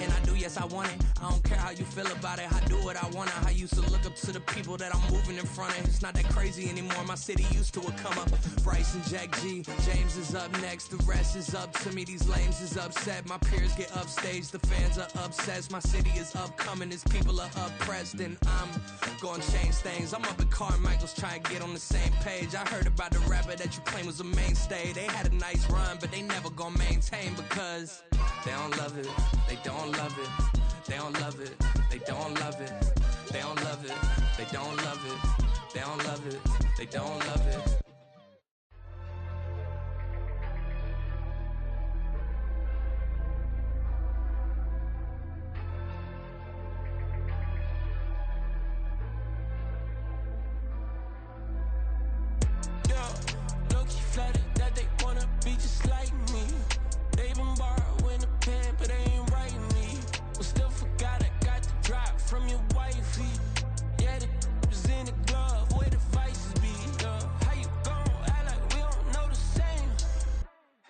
And I do, yes, I want it. I don't care how you feel about it, I do what I want it. I used to look up to the people that I'm moving in front of. It's not that crazy anymore, my city used to a come up. Bryce and Jack G, James is up next. The rest is up to me, these lames is upset. My peers get upstage, the fans are obsessed. My city is upcoming, this people are oppressed, and I'm gonna change things. I'm up at Carmichael's trying to get on the same page. I heard about the rapper that you claim was a mainstay. They had a nice run, but they never gonna maintain because they don't love it. They don't love it. They don't love it. They don't love it. They don't love it. They don't love it. They don't love it. They don't love it. Flattered that they wanna be just like me. They been borrowing a pen, but they ain't writing me. But still forgot I got the drop from your wifey. Yeah, the was in the glove where the vices be. How you gon' act like we don't know the same?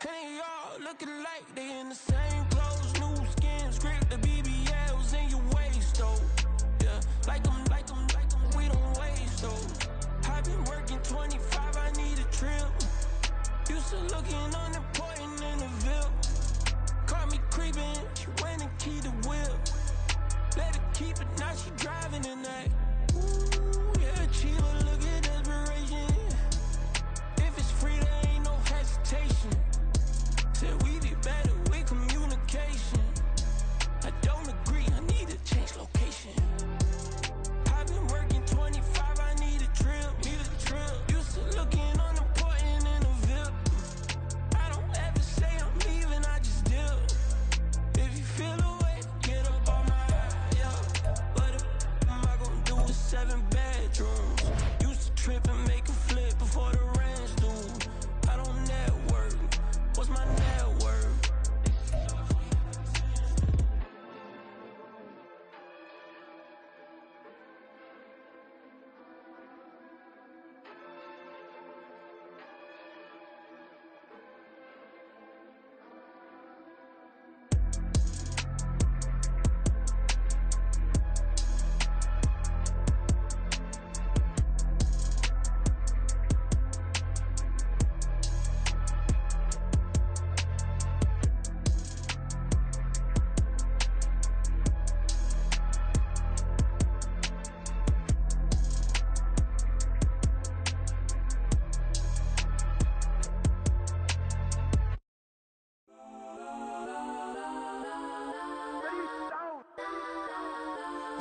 And they all looking like they in the same clothes, new skins, grip the BBLs in your waist, though. Yeah, like them, we don't waste, though. I've been working 25, I need a trip. Used to looking unimportant in the Ville. Caught me creeping, she went and keyed the wheel. Let her keep it, now she driving in that. Ooh, yeah, Chiba, look at desperation. If it's free, there ain't no hesitation. Said we be better with communication. I don't agree, I need to change location. I've been working 25, I need a trip, Used to looking unimportant in the Ville. I don't ever say I'm leaving, I just deal. If you feel away, get up on my yeah. What am I gonna do with 7 bedrooms? Used to trip and make a flip before the rent's due. I don't network. What's my net worth?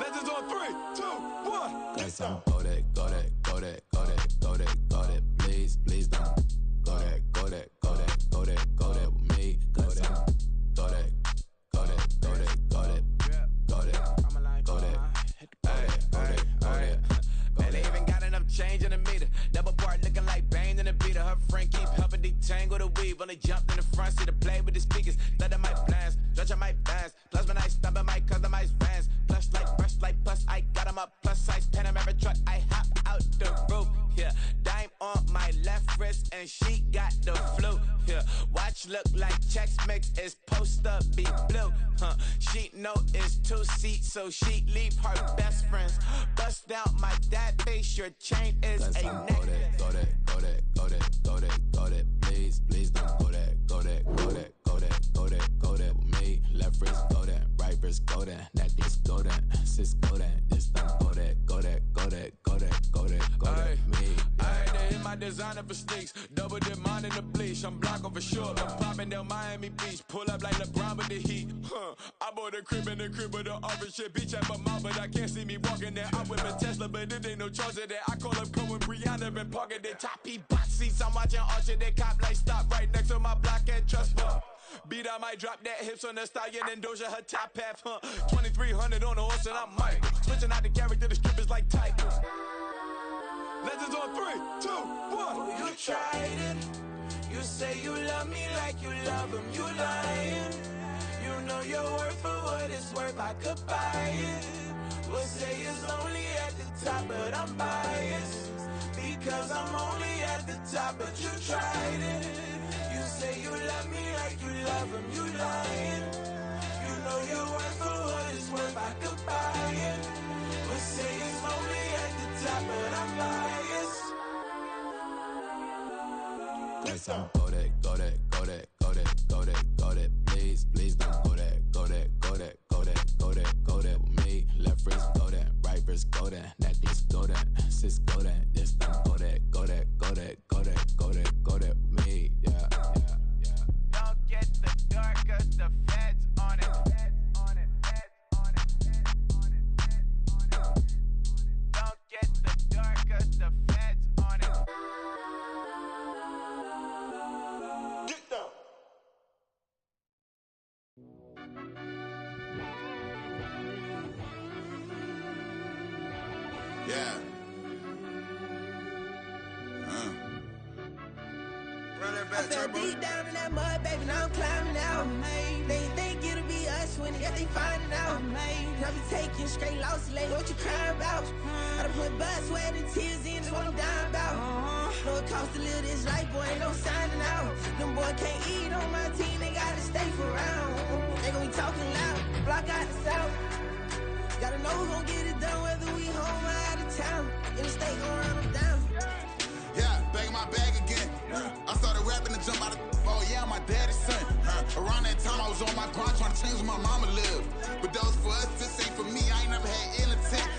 Legends on 3, 2, 1. Cause I'm go that, go that, go that, go that, go that, go that. Please, please don't go that, go that, go that, go that, go that with me. Go that, go that, go that, go that, go that, go that, go that. Man, they even got enough change in the meter. Double part looking like Bane in the beater. Her friend keep helping detangle the weave. Only jumped in the front seat to play with the speakers. Let them might blast, stretch my bands. Plus when I stop at my customized vans. Plush like brush like plus I got them up. Plus size Panamera truck. I hop out the roof. Yeah, dime on my left wrist and she got the flu. Yeah, watch look like checks mix is post up be blue. She know it's 2 seats, so she leave her best friends. Bust out my dad face, your chain is a neck. Go that, go that, go that, go that, go that. Please, please don't go that, go that, go that, go that, go that, go that with me. Left wrist go that, right wrist go that, necklace go that, sis go that, this don't go that, go that, go that, go that, go that, go that with me. I had to hit my designer for sneaks, double dip mine in the bleach. I'm blocking for sure. I'm popping down Miami Beach, pull up like LeBron with the heat. I bought a crib in the crib with the office shit. Beach at my mouth, but I can't see me walking there. I'm with a Tesla, but it ain't no charge of that. I call up Cohen, Brianna, been parking their top P box seats. I'm watching Archer, they cop like stop right next to my block and trust fund. Beat, I might drop that hips on the stallion and Doja her top half, 2300 on the horse and I'm Mike. Switching out the character, the strippers like Tigers. Legends on 3, 2, 1. You tried it. You say you love me like you love him. You lying. You know your worth for what it's worth. I could buy it. We'll say it's only at the top, but I'm biased because I'm only at the top. But you tried it. You say you love me like you love him. You lying. You know your worth for what it's worth. I could buy it. We'll say it's only at the top, but I'm biased. Cause I'm go that, go that, go that, go that, go that, go that. Please, please don't go that, go that, go that, go that, go that, go that with me. Left wrist go that, right wrist go that, necklace go that, sis go that, this don't go that, go that, go that, go that, go that, go that with me. Yeah, yeah, yeah. Don't get the dark cause the feds on it. Don't get the dark cause the feds on it. Get down. Yeah. Run that back, I fell turbo. deep down in that mud, baby, now I'm climbing out. They think it'll be us when yet they finding out. I be taking straight losses, lady, what you crying about? I done put blood, sweat, and tears in, just what I'm dying about. Know it costs to live this life, boy, ain't no signing out. Them boy can't eat on my team, they gotta stay for round. They gon' be talking loud, block out the south. Gotta know who gon' get it done, whether we home or out of town. In the state gon' run them down. Yeah, back in my bag again. I started rapping to jump out of oh yeah, I'm my daddy's son. Around that time I was on my grind trying to change where my mama lived. But that was for us, this ain't for me. I ain't never had ill intent.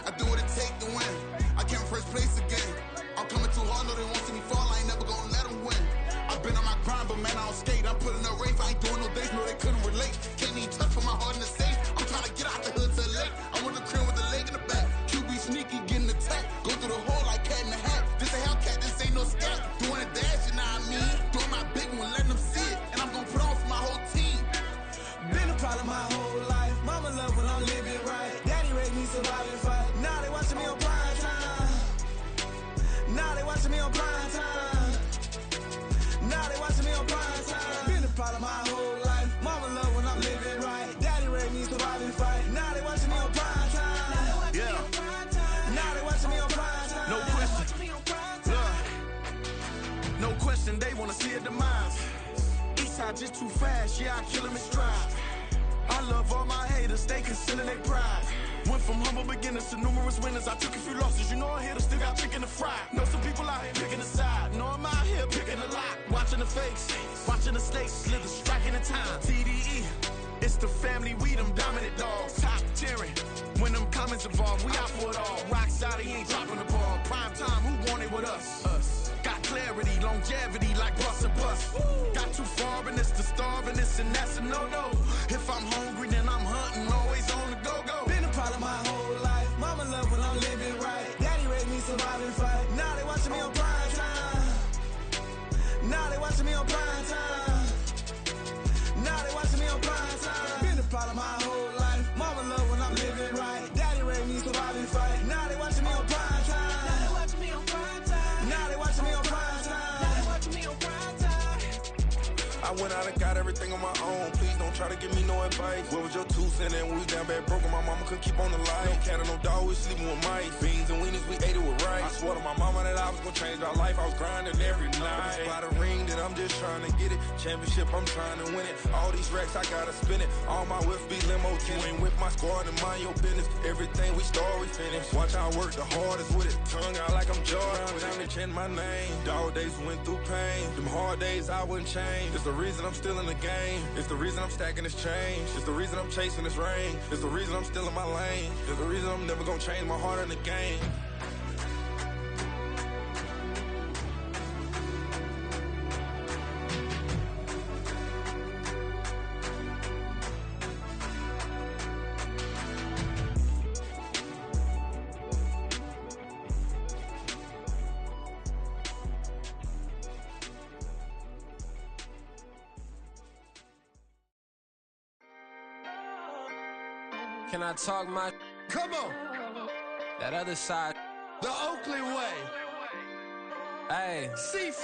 I do what it take to win. I came first place again. I'm coming too hard, no they won't see me fall. I ain't never gonna let them win. I've been on my grind, but man I don't skate. I'm putting up race, I ain't doing no days, no they couldn't relate. Can't even touch for my heart in the safe. I'm trying to get out the hood to the lake. I'm with the crib with the leg in the back. QB sneaky, getting attacked. Go through the hole like cat in the hat. This a Hellcat, this ain't no scat. Doing a dash, you know what I mean? Doing my big one, letting them see it. And I'm gonna put on for my whole team. Been a problem my whole life. Mama love when I'm living right. Daddy raised me survive and fight. Now they watching me on prime time. Now they watching me on prime time. Now they watching me on prime time. Been a problem my whole life. Mama love when I'm living right. Daddy raised me survive and fight. Now they watching me on prime time. Yeah. Now they watching me on prime time. No question. No question, they wanna see a demise. Eastside just too fast, yeah, I kill them in stride. I love all my haters, they concealing their pride. Went from humble beginners to numerous winners. I took a few losses, you know I hit, still got chicken to fry. Know some people out here picking a side, know I'm out here picking a lot. Watching the fakes, watching the stakes, slither, striking the time. TDE, it's the family, we them dominant dogs. Top tiering, when them comments involved, we out for it all. Rock side, he ain't dropping the ball. Prime time, who want it with us? Us. Got clarity, longevity, like bus and bus. Got too far and it's the starving, this and that's a no-no. If I'm hungry, then I'm hunting, always on the go-go. Been a problem my whole everything on my own. Please don't try to give me no advice. What was your 2 cents and we was down bad broke and my mama couldn't keep on the light. No cat or no dog, we sleeping with mice. Beans and weenies, we ate it with rice. I swore to my mama that I was gonna change our life. I was grinding every night. By the ring that I'm just trying to get it. Championship, I'm trying to win it. All these racks, I gotta spin it. All my whips be limo. You ain't with my squad and mind your business. Everything we start, we finish. Watch how I work the hardest with it. Tongue out like I'm Jordan. Time to change my name. Dog days went through pain. Them hard days I wouldn't change. It's the reason I'm still in the game. It's the reason I'm stacking this change. It's the reason I'm chasing this rain. It's the reason I'm still in my lane. It's the reason I'm never gonna change my heart in the game. Can I talk my? Come on. That other side. The Oakley way. Hey. C5.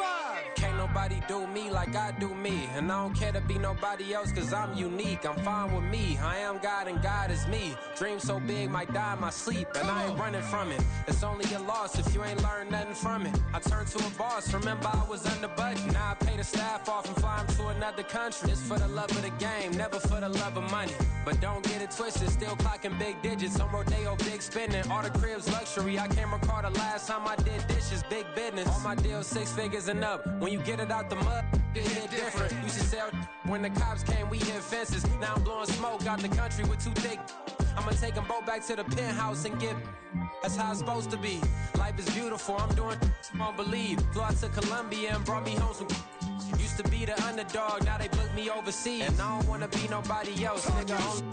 Can't nobody do me like I do me. And I don't care to be nobody else cause I'm unique. I'm fine with me. I am God and God is me. Dream so big might die in my sleep. And I ain't running from it. It's only a loss if you ain't learned nothing from it. I turned to a boss. Remember I was under budget. Now I pay the staff off and fly them to another country. It's for the love of the game, never for the love of money. But don't get it twisted. Still clocking big digits. On Rodeo, big spending. All the cribs luxury. I can't recall the last time I did dishes. Big business. All my deals 6 figures and up. When you get it out the mud, it hit different. Used to sell when the cops came, we hit fences. Now I'm blowing smoke out the country with 2 thick. I'ma take them both back to the penthouse and get. That's how it's supposed to be. Life is beautiful. I'm doing won't believe. Flew out to Colombia and brought me home some. Used to be the underdog, now they book me overseas. And I don't wanna be nobody else, nigga.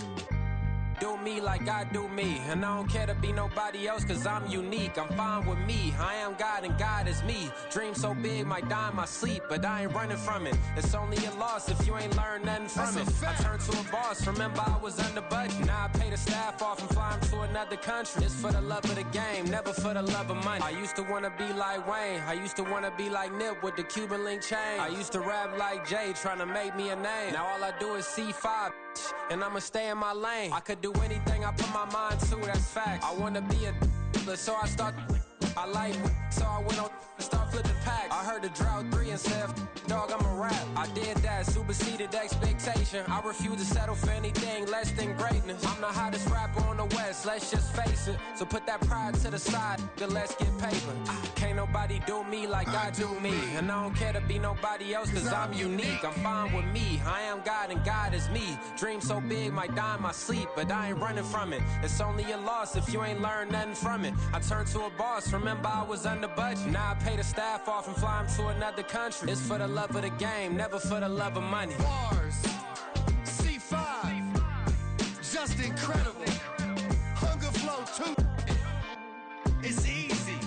Do me like I do me. And I don't care to be nobody else cause I'm unique. I'm fine with me. I am God and God is me. Dream so big might die in my sleep. But I ain't running from it. It's only a loss if you ain't learned nothing from it. I turned to a boss. Remember I was under budget. Now I pay the staff off and fly them to another country. It's for the love of the game, never for the love of money. I used to wanna be like Wayne. I used to wanna be like Nip with the Cuban link chain. I used to rap like Jay trying to make me a name. Now all I do is C5 and I'ma stay in my lane. I could do anything I put my mind to, that's fact. I wanna be a so I start. I like so I went on and start flipping packs. I heard the drought 3 and said, dog, I'm a rap. I did that, superseded expectation. I refuse to settle for anything less than greatness. I'm the hottest rapper on the West, let's just face it. So put that pride to the side, then let's get paper. Can't nobody do me like I do me. And I don't care to be nobody else cause I'm unique. I'm fine with me, I am God and God is me. Dream so big might die in my sleep, but I ain't running from it. It's only a loss if you ain't learned nothing from it. I turned to a boss, remember I was under budget. Now I pay the staff off and fly them to another country. It's for the love of the game, never for the love of money. Bars. C5. Just incredible. Hunger Flow 2. It's easy.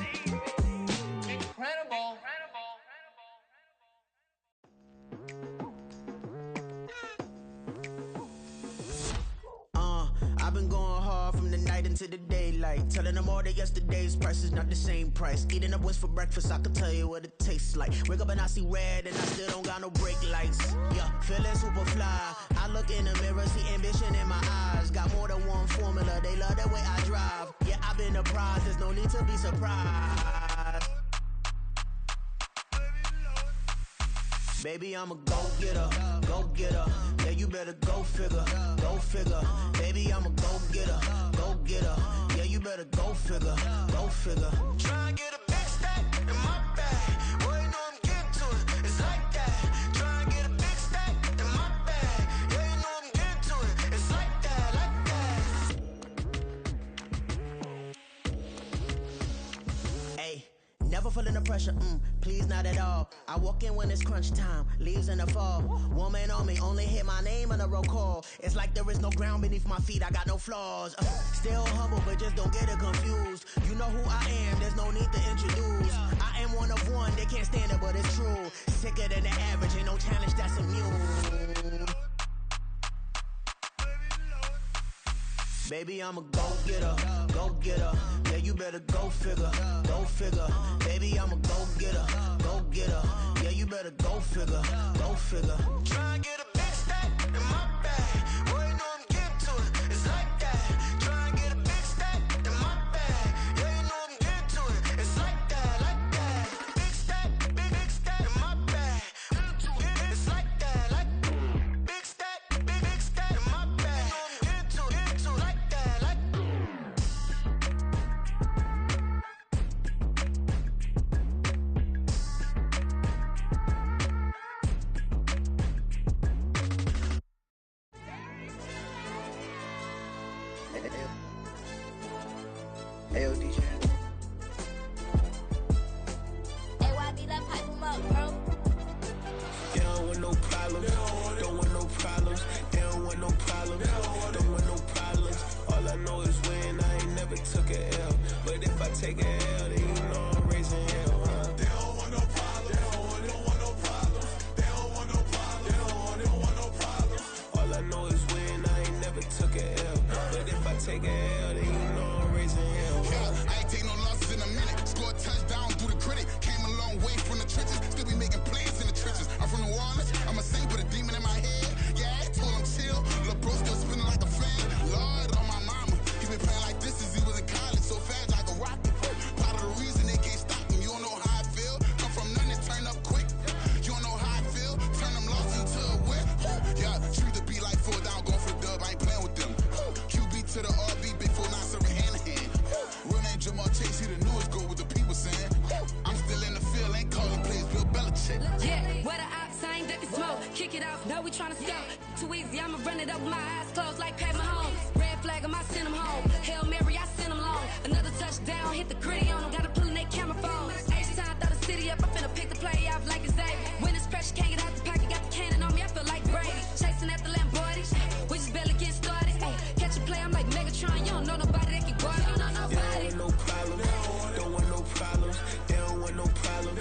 Incredible. I've been going hard from the night into the daylight. Telling them all that yesterday's price is not the same price. Eating up what's for breakfast, I can tell you what it tastes like. Wake up and I see red and I still don't got no brake lights. Yeah, feeling super fly. I look in the mirror, see ambition in my eyes. Got more than one formula, they love the way I drive. Yeah, I've been a prize, there's no need to be surprised. Baby, I'm a go-getter, go-getter. Yeah, you better go figure, go figure. Baby, I'm a go-getter, go-getter. Yeah, you better go figure, go figure. Try and get a big stack in my bag. Boy, you know I'm getting to it, it's like that. Try and get a big stack in my bag. Yeah, you know I'm getting to it, it's like that, like that. Hey. Never feeling the pressure, please not at all. I walk in when it's crunch time, leaves in the fall. Woman on me, only hit my name on a roll call. It's like there is no ground beneath my feet, I got no flaws. Still humble, but just don't get it confused. You know who I am, there's no need to introduce. I am one of one, they can't stand it, but it's true. Sicker than the average, ain't no challenge that's immune. Baby, I'm a go-getter, go-getter. Yeah, you better go figure, go figure. Baby, I'm a go-getter, go-getter. Yeah, you better go figure, go figure. Try and get a big Hey, DJ. AYB, let pipe him up, bro. They don't want no problems. Don't want no problems. They don't want no problems. Don't want no problems. All I know is win. I ain't never took a L. But if I take a L, then you know I'm raising hell, huh? They don't want no problems. They don't want no problems. They don't want no problems. They don't want no problems. All I know is win. I ain't never took a L. But if I take a L, then you know I'm raising hell, huh? Yeah, I ain't take no losses in a minute. Scored touchdown through the critic. Came a long way from the trenches. Still be making plays in the trenches. I'm from New Orleans. I'm a saint with a demon in my head. Yeah, I told him chill. Lil' bro still spinning like a fan. Lord on my mama. He been playing like this since he was in college. So fast like a rocket. Part of the reason they can't stop him. You don't know how I feel. Come from nothing, turn up quick. You don't know how I feel. Turn them losses into a whip. Yeah, treat the beat like 4 down. Going for the dub. I ain't playing with them. QB to the RB. Big 4 9 serving hand to hand. Real name Jamal Chase. He the newest go with the people saying. I'm still in the field. Ain't calling plays. Bill Belichick. Yeah, where the ops, I ain't ducking smoke. Kick it off, now we tryna scout. Too easy, I'ma run it up with my eyes closed like Pat Mahomes. Red flag, I send him home. Hail Mary, I send him long. Another touchdown, hit the gritty on him. Gotta pull in they camera phone. H-time, throw the city up. I'm finna pick the play off like it's Xavier. When it's pressure, can't get out the pocket. Got the cannon on me, I feel like Brady. Chasing at the Lamborghini. We just barely get started. Ay, catch a play, I'm like Megatron. You don't know nobody that can guard it. You don't know nobody. They don't want no problems. Don't want no problems. They don't want no problems.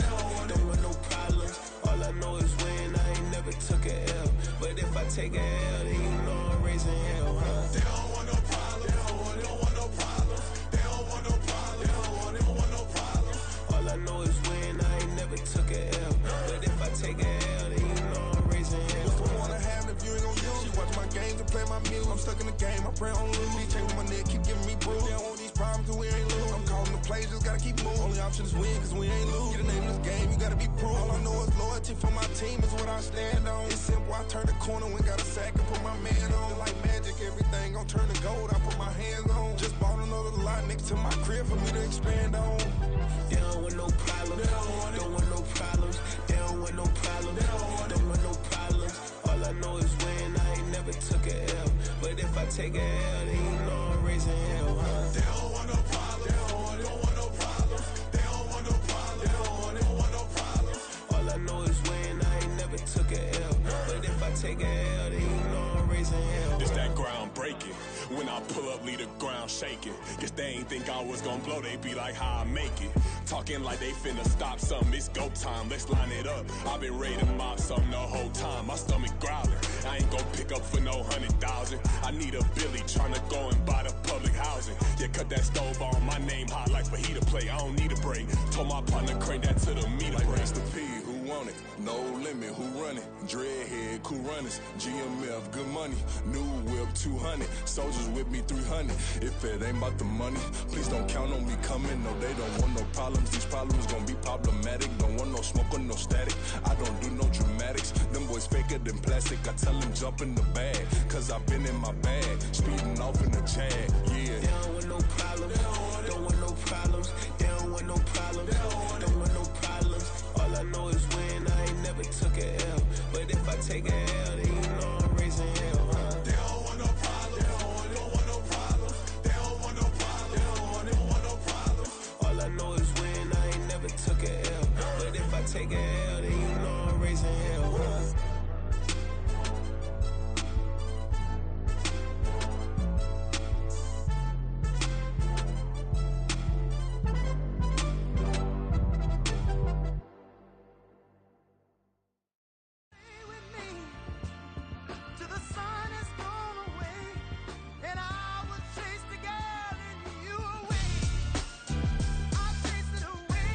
Don't want no problems. All I know is win. I ain't never took a L. But if I take a L, then you know I'm raising hell, huh? They don't want no problems. They don't want no problems. They don't want no problems. They don't want no problems. All I know is win. I ain't never took a L. But if I take a L, then you know I'm raising hell. What's the one I have if you ain't gon' use? She watch my games and play my music. I'm stuck in the game. I pray on lose. These chains on my neck keep giving me bruise. They don't want these problems 'cause we ain't lose. I'm calling the plays, just gotta keep moving. Only option is win 'cause we ain't lose. Get a name in this game, you gotta be proof. All I know is loyalty for my team is what I stand on. It's simple. I turn the corner when got a sack and put my man on. Like magic, everything gon' turn to gold. I put my hands on. Just bought another lot next to my crib for me to expand on. They don't want no problems. Don't want no problems. They don't want no problems. Don't want no problems. All I know is win. I ain't never took a L. But if I take a L, then you know I'm raising hell, huh? They don't want no problems. They don't want no problems. They don't want no problems. They don't want no problems. All I know is win. I ain't never took a L. But if I take a L, then you know I'm raising hell. It's that ground breaking. When I pull up, leave the ground shaking. Guess they ain't think I was gonna blow. They be like, how I make it. Talking like they finna stop something. It's go time. Let's line it up. I've been ready to mop something the whole time. My stomach growling. I ain't gon' pick up for no 100,000. I need a Billy tryna go and buy the public housing. Yeah, cut that stove on. My name hot like fajita play. I don't need a break. Told my partner crank that to the meter Like break. Mr. P, who want it? No limit, who run it? Dreadhead, cool runners. GMF, good money. New whip, 200. Soldiers with me, 300. If it ain't about the money, please don't count on me coming. No, they don't want no problems. These problems gon' be problematic. Don't want no smoke or no static. I don't do no dramatics. Them boys faker than plastic. I tell them jump in the bag, 'cause I've been in my bag. Speeding off in the Jag, yeah. They don't want no problems. Don't want no problems. They don't want no problems. Don't want no problems. All I know is win. I ain't never took a L. But if I take a L, then you know I'm raising hell, huh? They don't want no problems. They don't want no problems. They don't want no problems. They don't want no problems. All I know is win. I ain't never took a L. But if I take a L, then you know I'm raising hell, huh? Till the sun has gone away, and I will chase the girl and you away. I'll chase it away.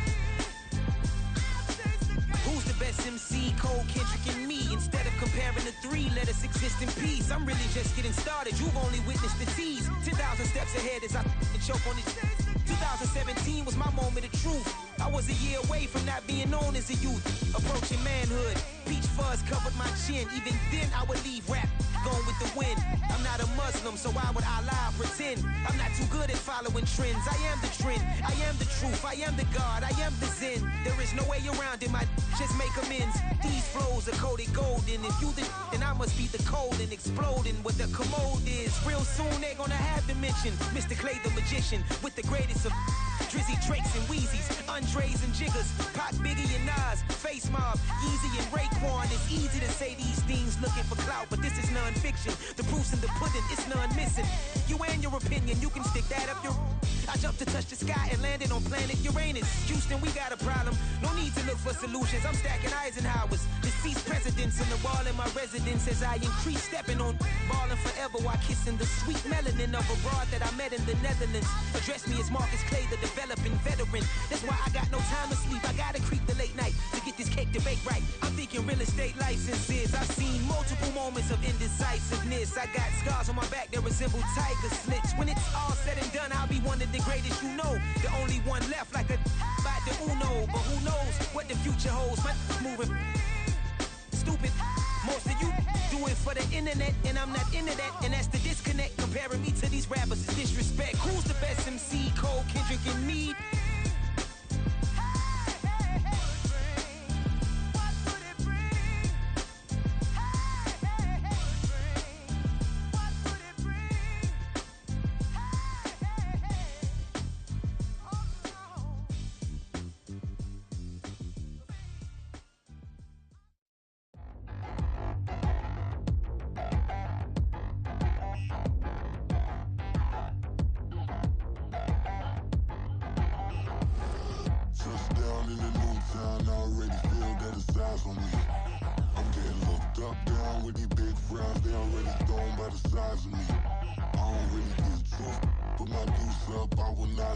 I'll chase the girl. Who's the best MC? Cole, Kendrick, and me. Instead of comparing the three, let us exist in peace. I'm really just getting started. You've only witnessed the tease. 10,000 steps ahead as I choke on it. 2017 was my moment of truth. I was a year away from not being known as a youth. Approaching manhood. Peach fuzz covered my chin. Even then I would leave rap. going with the wind. I'm not a Muslim, so why would Allah pretend? I'm not too good at following trends. I am the trend, I am the truth, I am the God, I am the Zen. There is no way around it, my just make amends. These flows are coated golden. If you the then I must be the cold and exploding what the commode is. Real soon they're gonna have to mention Mr. Clay the magician with the greatest of Drizzy, Drakes, and Wheezies, Andres and Jiggers, Pac, Biggie, and Nas, Face Mob, Yeezy, and Raekwon. It's easy to say these things looking for clout, but this is non-fiction. The proof's in the pudding, it's none missing. You and your opinion, you can stick that up your... I jumped to touch the sky and landed on planet Uranus. Houston, we got a problem. No need to look for solutions. I'm stacking Eisenhowers. Deceased presidents in the wall in my residence as I increase stepping on ballin' forever while kissing the sweet melanin of a broad that I met in the Netherlands. Address me as Marcus Clay, the developing veteran. That's why I got no time to sleep. I gotta creep the late night to get this cake to bake right. I'm thinking real estate licenses. I've seen multiple moments of indecisiveness. I got scars on my back that resemble tiger slits. When it's all said and done, I'll be one of the greatest you know. The only one left like a by the Uno. But who knows what the future holds. My moving stupid. Most of you do it for the internet, and I'm not into that. And that's the disconnect. Comparing me to these rappers is disrespect. Who's the best MC? Cole, Kendrick, and me? Touchdown in the new town, I already feel that it's eyes on me. I'm getting looked up, down with these big frowns, they already thrown by the size of me. I don't really get tough, put my deuce up, I will not